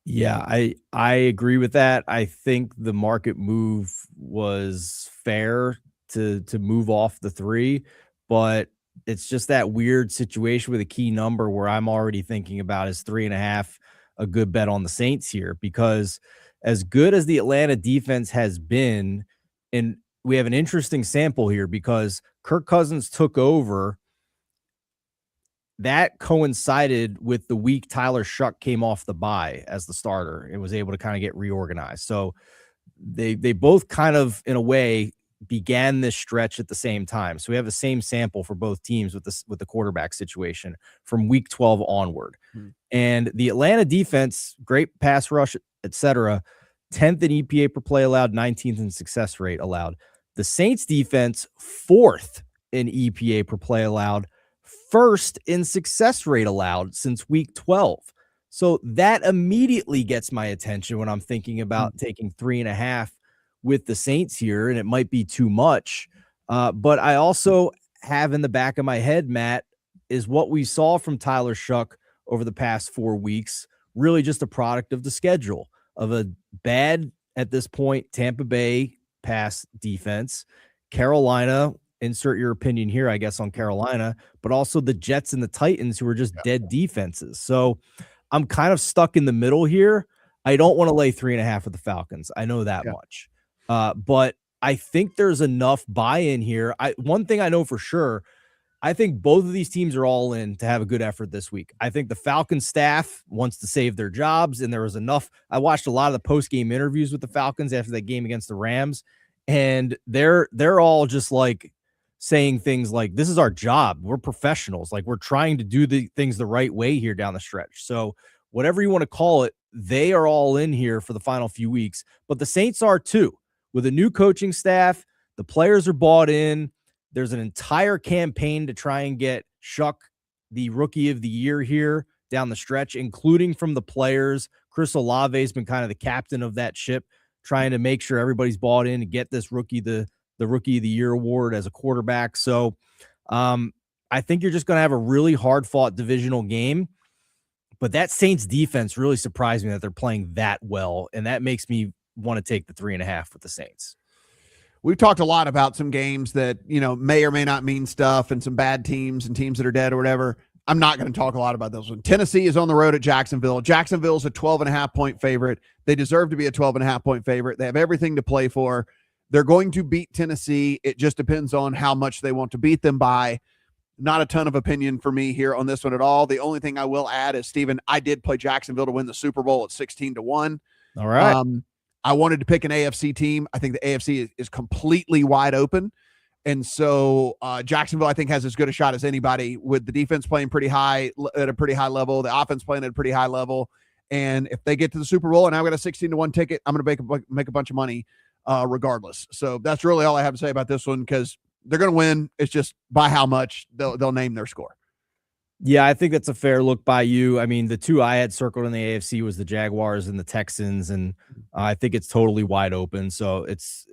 Yeah, I agree with that. I think the market move was fair to move off the 3, but it's just that weird situation with a key number where I'm already thinking about is 3.5 a good bet on the Saints here, because as good as the Atlanta defense has been, and we have an interesting sample here because Kirk Cousins took over. That coincided with the week Tyler Shuck came off the bye as the starter and was able to kind of get reorganized. So they both kind of, in a way, began this stretch at the same time. So we have the same sample for both teams with the quarterback situation from week 12 onward. And the Atlanta defense, great pass rush, etc., 10th in EPA per play allowed, 19th in success rate allowed. The Saints defense, 4th in EPA per play allowed, 1st in success rate allowed since week 12. So that immediately gets my attention when I'm thinking about taking 3.5 with the Saints here, and it might be too much. But I also have in the back of my head, Matt, is what we saw from Tyler Shuck over the past 4 weeks, really just a product of the schedule, of a bad, at this point, Tampa Bay pass defense, Carolina, insert your opinion here, I guess, on Carolina, but also the Jets and the Titans, who are just dead defenses. So I'm kind of stuck in the middle here. I don't want to lay 3.5 with the Falcons. I know that much. But I think there's enough buy-in here. One thing I know for sure, I think both of these teams are all in to have a good effort this week. I think the Falcons staff wants to save their jobs, and there was enough. I watched a lot of the post-game interviews with the Falcons after that game against the Rams, and they're all just like saying things like, this is our job. We're professionals. Like, we're trying to do the things the right way here down the stretch. So whatever you want to call it, they are all in here for the final few weeks, but the Saints are too. With a new coaching staff, the players are bought in. There's an entire campaign to try and get Shuck the rookie of the year here down the stretch, including from the players. Chris Olave has been kind of the captain of that ship, trying to make sure everybody's bought in to get this rookie, the rookie of the year award as a quarterback. So I think you're just going to have a really hard fought divisional game, but that Saints defense really surprised me that they're playing that well. And that makes me want to take the 3.5 with the Saints. We've talked a lot about some games that, may or may not mean stuff and some bad teams and teams that are dead or whatever. I'm not going to talk a lot about those ones. Tennessee is on the road at Jacksonville. Jacksonville's a 12.5-point favorite. They deserve to be a 12.5-point favorite. They have everything to play for. They're going to beat Tennessee. It just depends on how much they want to beat them by. Not a ton of opinion for me here on this one at all. The only thing I will add is, Steven, I did play Jacksonville to win the Super Bowl at 16-1. All right. I wanted to pick an AFC team. I think the AFC is completely wide open. And so Jacksonville, I think, has as good a shot as anybody, with the defense playing pretty high at a pretty high level, the offense playing at a pretty high level. And if they get to the Super Bowl and I've got a 16-1 ticket, I'm going to make a bunch of money regardless. So that's really all I have to say about this one, because they're going to win. It's just by how much they'll name their score. Yeah, I think that's a fair look by you. I mean, the two I had circled in the AFC was the Jaguars and the Texans, and I think it's totally wide open. So it's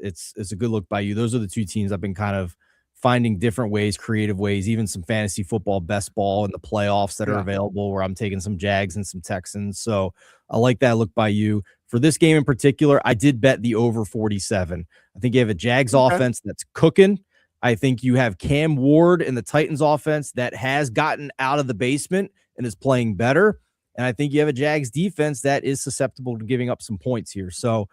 a good look by you. Those are the two teams I've been kind of finding different ways, creative ways, even some fantasy football best ball in the playoffs that are available, where I'm taking some Jags and some Texans. So I like that look by you. For this game in particular, I did bet the over 47. I think you have a Jags offense that's cooking. I think you have Cam Ward in the Titans offense that has gotten out of the basement and is playing better. And I think you have a Jags defense that is susceptible to giving up some points here. So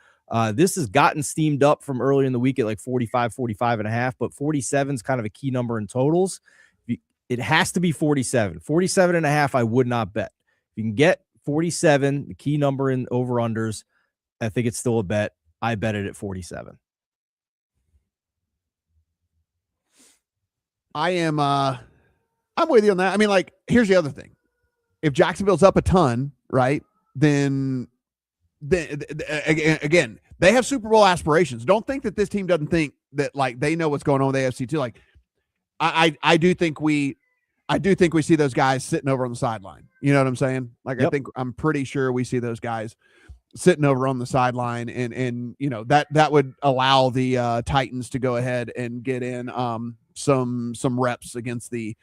this has gotten steamed up from earlier in the week at like 45, 45.5, but 47 is kind of a key number in totals. It has to be 47. 47.5, I would not bet. If you can get 47, the key number in over-unders, I think it's still a bet. I bet it at 47. I'm with you on that. I mean, like, here's the other thing. If Jacksonville's up a ton, right, then again, they have Super Bowl aspirations. Don't think that this team doesn't think that, like, they know what's going on with AFC too. Like, I do think we see those guys sitting over on the sideline. You know what I'm saying? Like, yep. I'm pretty sure we see those guys sitting over on the sideline, and that would allow the Titans to go ahead and get in some reps against the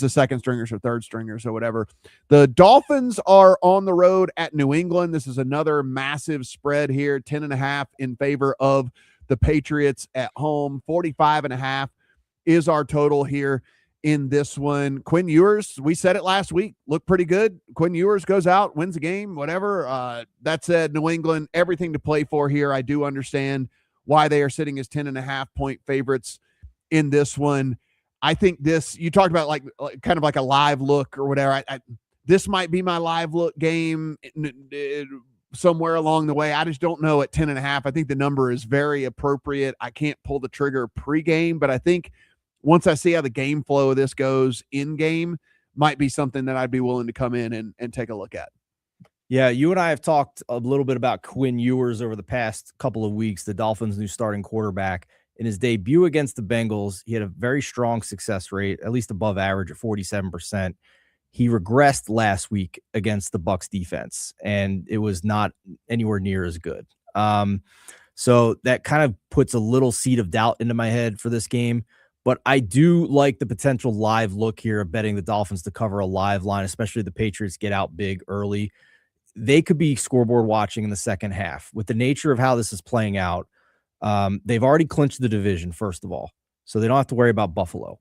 second stringers or third stringers or whatever. The Dolphins are on the road at New England. This is another massive spread here, 10.5 in favor of the Patriots at home. 45.5 is our total here in this one. Quinn Ewers, we said it last week, looked pretty good. Quinn Ewers goes out, wins the game, whatever. That said, New England, everything to play for here. I do understand why they are sitting as 10.5-point favorites in this one. I think this, you talked about like kind of like a live look or whatever. This might be my live look game somewhere along the way. I just don't know at 10.5. I think the number is very appropriate. I can't pull the trigger pregame, but I think once I see how the game flow of this goes in game, might be something that I'd be willing to come in and take a look at. Yeah, you and I have talked a little bit about Quinn Ewers over the past couple of weeks, the Dolphins' new starting quarterback. In his debut against the Bengals, he had a very strong success rate, at least above average at 47%. He regressed last week against the Bucs defense, and it was not anywhere near as good. So that kind of puts a little seed of doubt into my head for this game. But I do like the potential live look here of betting the Dolphins to cover a live line, especially if the Patriots get out big early. They could be scoreboard watching in the second half. With the nature of how this is playing out, they've already clinched the division, first of all, so they don't have to worry about Buffalo.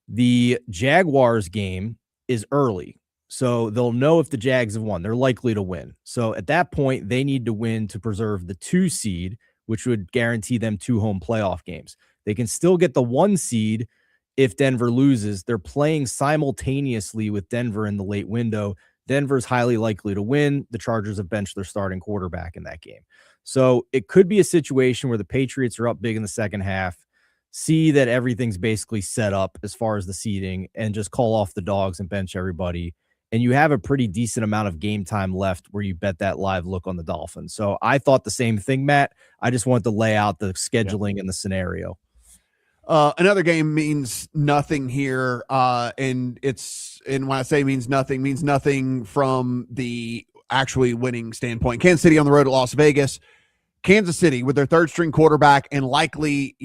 The Jaguars game is early, so they'll know if the Jags have won. They're likely to win. So at that point, they need to win to preserve the 2 seed, which would guarantee them 2 home playoff games. They can still get the 1 seed if Denver loses. They're playing simultaneously with Denver in the late window. Denver's highly likely to win. The Chargers have benched their starting quarterback in that game. So it could be a situation where the Patriots are up big in the second half, see that everything's basically set up as far as the seeding, and just call off the dogs and bench everybody and you have a pretty decent amount of game time left where you bet that live look on the Dolphins. So I thought the same thing, Matt. I just wanted to lay out the scheduling and the scenario. Another game means nothing here. And when I say means nothing from the actually winning standpoint. Kansas City on the road at Las Vegas. Kansas City with their third string quarterback and likely,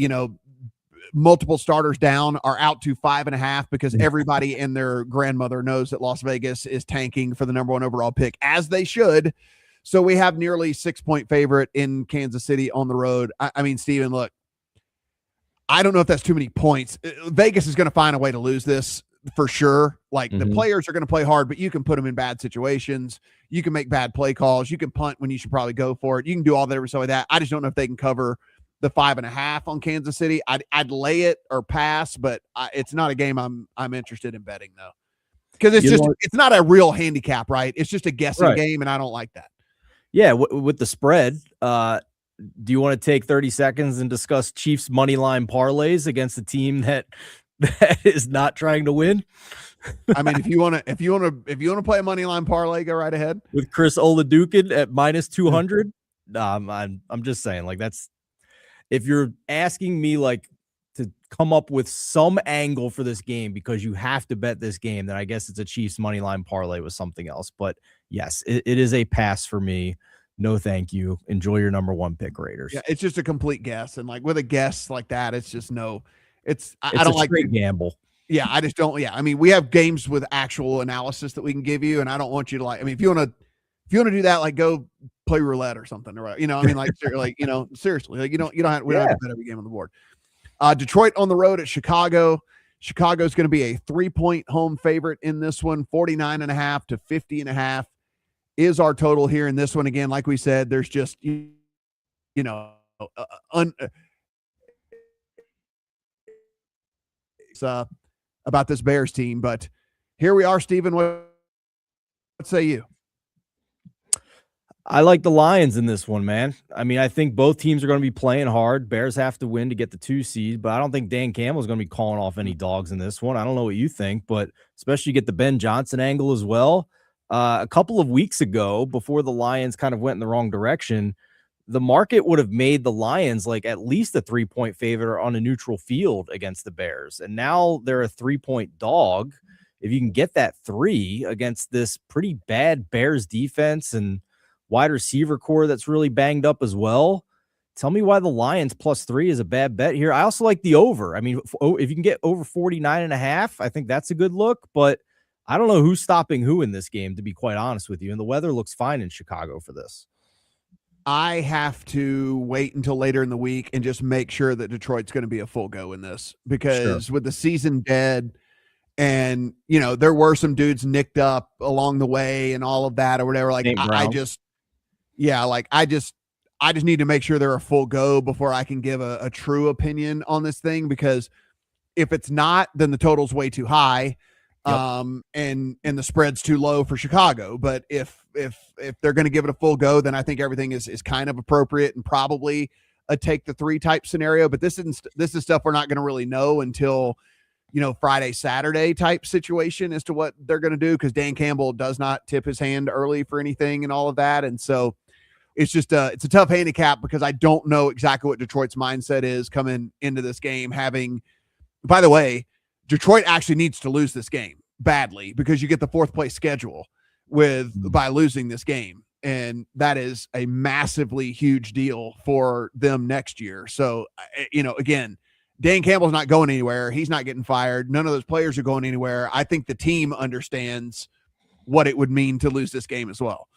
multiple starters down are out to 5.5 because everybody and their grandmother knows that Las Vegas is tanking for the number 1 overall pick, as they should. So we have nearly 6-point favorite in Kansas City on the road. I mean, Steven, look, I don't know if that's too many points. Vegas is going to find a way to lose this for sure. Like the players are going to play hard, but you can put them in bad situations. You can make bad play calls. You can punt when you should probably go for it. You can do all that every so like that. I just don't know if they can cover the 5.5 on Kansas City. I'd lay it or pass, but it's not a game I'm interested in betting though, because it's not a real handicap, right? It's just a guessing game, and I don't like that. Yeah, with the spread, do you want to take 30 seconds and discuss Chiefs money line parlays against a team that is not trying to win? I mean, if you want to play a money line parlay, go right ahead with Chris Oladukin at -200. I'm just saying, like, that's, if you're asking me like to come up with some angle for this game because you have to bet this game, then I guess it's a Chiefs money line parlay with something else. But yes, it is a pass for me. No, thank you. Enjoy your number 1 pick, Raiders. Yeah, it's just a complete guess, and like with a guess like that, it's just no. I don't like a gamble. Yeah, I just don't. Yeah, I mean, we have games with actual analysis that we can give you, and I don't want you to like. I mean, if you want to do that, like go play roulette or something, or I mean, like seriously, like we don't have to bet every game on the board. Detroit on the road at Chicago. Chicago's going to be a 3-point home favorite in this one. 49.5 to 50.5 is our total here in this one. Again, like we said, there's just about this Bears team, but here we are, Steven. What say you? I like the Lions in this one, man. I mean, I think both teams are going to be playing hard. Bears have to win to get the 2 seed, but I don't think Dan Campbell is going to be calling off any dogs in this one. I don't know what you think, but especially get the Ben Johnson angle as well. A couple of weeks ago, before the Lions kind of went in the wrong direction, the market would have made the Lions like at least a 3-point favorite on a neutral field against the Bears. And now they're a 3-point dog. If you can get that 3 against this pretty bad Bears defense and wide receiver core that's really banged up as well, tell me why the Lions +3 is a bad bet here. I also like the over. I mean, if you can get over 49.5, I think that's a good look, but I don't know who's stopping who in this game, to be quite honest with you. And the weather looks fine in Chicago for this. I have to wait until later in the week and just make sure that Detroit's going to be a full go in this, because with the season dead and, there were some dudes nicked up along the way and all of that or whatever. Like I just need to make sure they're a full go before I can give a true opinion on this thing, because if it's not, then the total's way too high. And the spread's too low for Chicago. But if they're going to give it a full go, then I think everything is kind of appropriate and probably a take the 3 type scenario. But this is stuff we're not going to really know until, Friday, Saturday type situation as to what they're going to do, because Dan Campbell does not tip his hand early for anything and all of that. And so it's just it's a tough handicap, because I don't know exactly what Detroit's mindset is coming into this game. By the way, Detroit actually needs to lose this game badly, because you get the 4th place schedule by losing this game. And that is a massively huge deal for them next year. So, again, Dan Campbell's not going anywhere. He's not getting fired. None of those players are going anywhere. I think the team understands what it would mean to lose this game as well.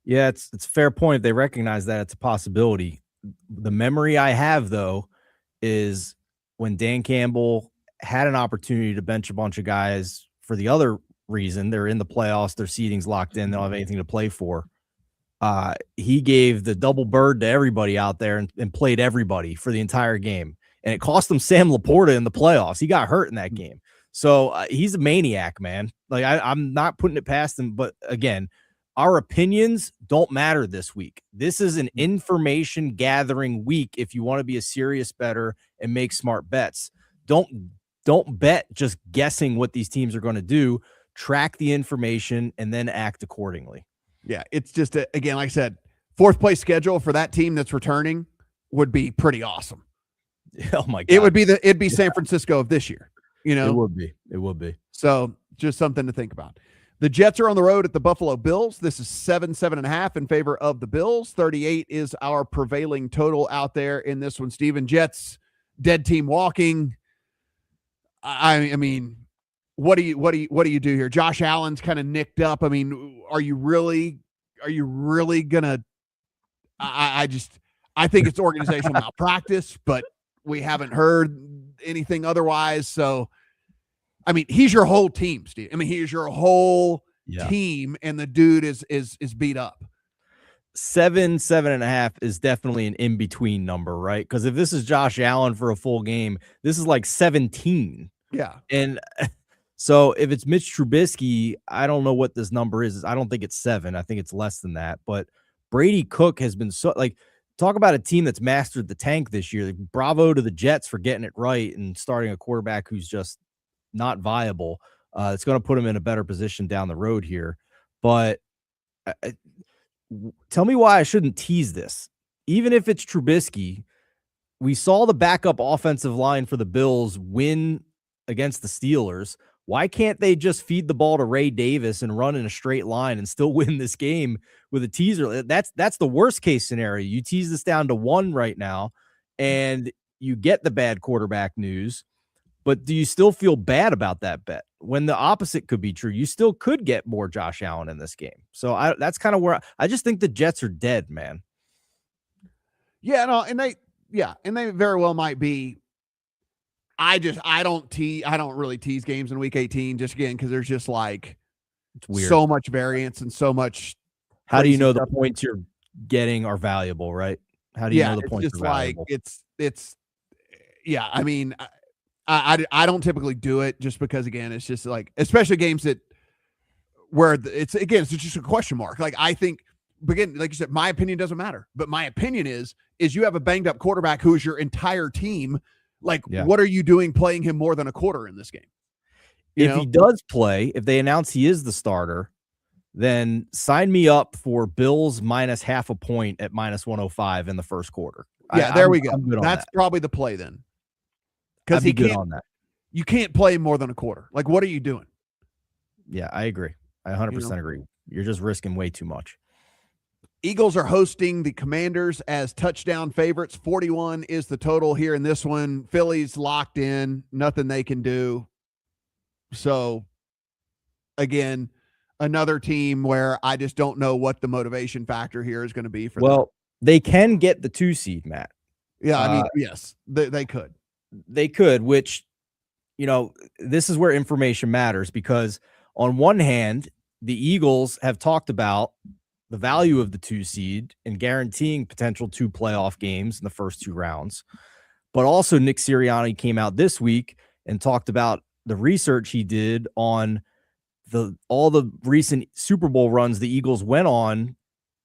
Yeah, it's a fair point. They recognize that it's a possibility. The memory I have, though, is when Dan Campbell had an opportunity to bench a bunch of guys for the other reason. They're in the playoffs, their seating's locked in, they don't have anything to play for. He gave the double bird to everybody out there and played everybody for the entire game. And it cost him Sam Laporta in the playoffs. He got hurt in that game. So he's a maniac, man. Like I'm not putting it past him, but again, our opinions don't matter this week. This is an information gathering week if you want to be a serious bettor and make smart bets. Don't bet just guessing what these teams are going to do. track the information, and then act accordingly. Yeah, it's just, again, like I said, fourth place schedule for that team that's returning would be pretty awesome. Oh my God. It'd be San Francisco of this year, you know? It would be. So just something to think about. The Jets are on the road at the Buffalo Bills. This is 7.5 in favor of the Bills. 38 is our prevailing total out there in this one. Steven, Jets, dead team walking. I mean, what do you do here? Josh Allen's kind of nicked up. I mean, are you really gonna? I think it's organizational malpractice, but we haven't heard anything otherwise. So, I mean, he's your whole team, Steve. I mean, he's your whole team, and the dude is beat up. 7.5 is definitely an in-between number, right? Because if this is Josh Allen for a full game, this is like 17. Yeah. And so if it's Mitch Trubisky, I don't know what this number is. I don't think it's 7. I think it's less than that. But Brady Cook has been so, like, talk about a team that's mastered the tank this year. Like, bravo to the Jets for getting it right and starting a quarterback who's just not viable. It's going to put him in a better position down the road here. But tell me why I shouldn't tease this. Even if it's Trubisky, we saw the backup offensive line for the Bills win against the Steelers. Why can't they just feed the ball to Ray Davis and run in a straight line and still win this game with a teaser? That's the worst case scenario. You tease this down to 1 right now and you get the bad quarterback news, but do you still feel bad about that bet when the opposite could be true? You still could get more Josh Allen in this game. So that's kind of where I just think the Jets are dead, man. Yeah, no, and they very well might be. I don't really tease games in week 18 just again because there's just like it's weird. So much variance and so much. How do you know the points you're getting are valuable, right? How do you know the points just are valuable? It's I mean, I don't typically do it just because again it's just like, especially games where it's just a question mark. Like I think again, like you said, my opinion doesn't matter, but my opinion is you have a banged up quarterback who is your entire team. Like, what are you doing playing him more than a quarter in this game? If he does play, if they announce he is the starter, then sign me up for Bills minus half a point at minus 105 in the first quarter. Yeah, there we go. That's probably the play then. Because he can't on that. You can't play more than a quarter. Like, what are you doing? Yeah, I agree. I 100% agree. You're just risking way too much. Eagles are hosting the Commanders as touchdown favorites. 41 is the total here in this one. Philly's locked in. Nothing they can do. So, again, another team where I just don't know what the motivation factor here is going to be for them. Well, they can get the 2 seed, Matt. Yeah, I mean, yes, they could. They could, which, this is where information matters because on one hand, the Eagles have talked about the value of the 2 seed and guaranteeing potential 2 playoff games in the first 2 rounds. But also Nick Sirianni came out this week and talked about the research he did on all the recent Super Bowl runs the Eagles went on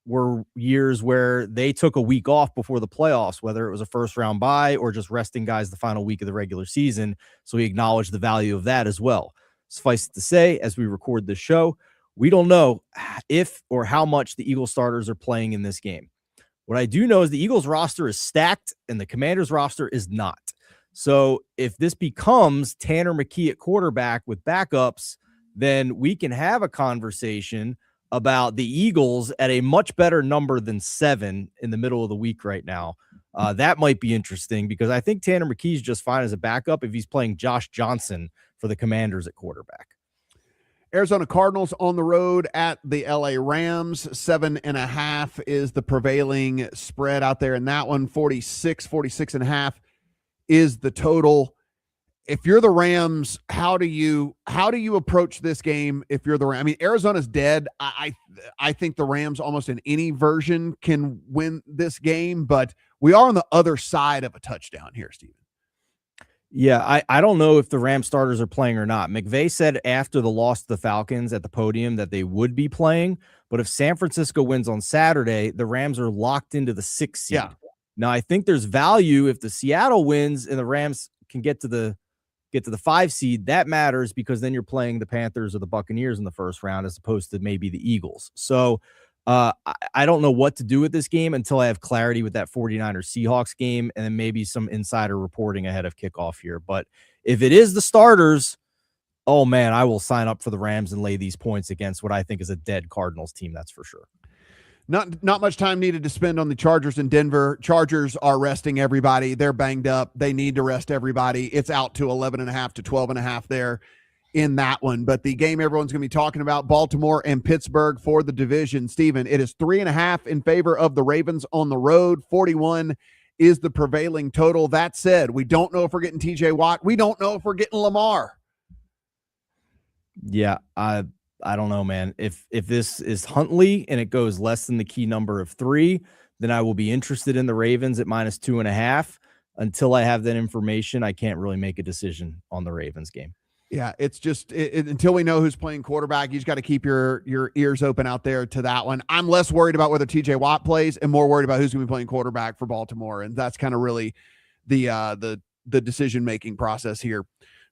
were years where they took a week off before the playoffs, whether it was a first round bye or just resting guys the final week of the regular season. So he acknowledged the value of that as well. Suffice it to say, as we record this show, we don't know if or how much the Eagles starters are playing in this game. What I do know is the Eagles roster is stacked and the Commanders roster is not. So if this becomes Tanner McKee at quarterback with backups, then we can have a conversation about the Eagles at a much better number than 7 in the middle of the week right now. That might be interesting because I think Tanner McKee is just fine as a backup if he's playing Josh Johnson for the Commanders at quarterback. Arizona Cardinals on the road at the LA Rams. 7.5 is the prevailing spread out there in that one. 46.5 is the total. If you're the Rams, how do you approach this game? If you're the Rams, I mean, Arizona's dead. I think the Rams almost in any version can win this game, but we are on the other side of a touchdown here, Steven. Yeah, I don't know if the Rams starters are playing or not. McVay said after the loss to the Falcons at the podium that they would be playing, but if San Francisco wins on Saturday, the Rams are locked into the 6th seed. Yeah. Now, I think there's value if the Seattle wins and the Rams can get to the get to the 5 seed, that matters because then you're playing the Panthers or the Buccaneers in the first round as opposed to maybe the Eagles. So I don't know what to do with this game until I have clarity with that 49ers Seahawks game and then maybe some insider reporting ahead of kickoff here. But if it is the starters, oh man, I will sign up for the Rams and lay these points against what I think is a dead Cardinals team. That's for sure. Not much time needed to spend on the Chargers in Denver. Chargers are resting everybody. They're banged up. They need to rest everybody. It's out to 11.5 to 12.5 there in that one. But the game everyone's going to be talking about, Baltimore and Pittsburgh for the division. Steven, it is 3.5 in favor of the Ravens on the road. 41 is the prevailing total. That said, we don't know if we're getting TJ Watt. We don't know if we're getting Lamar. Yeah, I don't know, man. If this is Huntley and it goes less than the key number of 3, then I will be interested in the Ravens at -2.5. Until I have that information, I can't really make a decision on the Ravens game. Yeah, it's just until we know who's playing quarterback, you just got to keep your ears open out there to that one. I'm less worried about whether TJ Watt plays and more worried about who's going to be playing quarterback for Baltimore, and that's kind of really the decision-making process here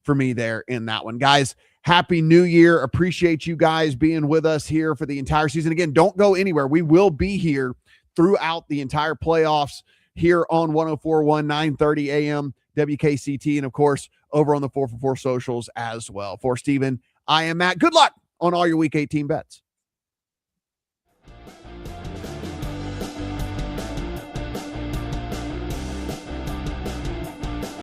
for me there in that one. Guys, Happy New Year. Appreciate you guys being with us here for the entire season. Again, don't go anywhere. We will be here throughout the entire playoffs here on 104.1, 9:30 a.m. WKCT, and of course, over on the 4for4 socials as well. For Steven, I am Matt. Good luck on all your Week 18 bets.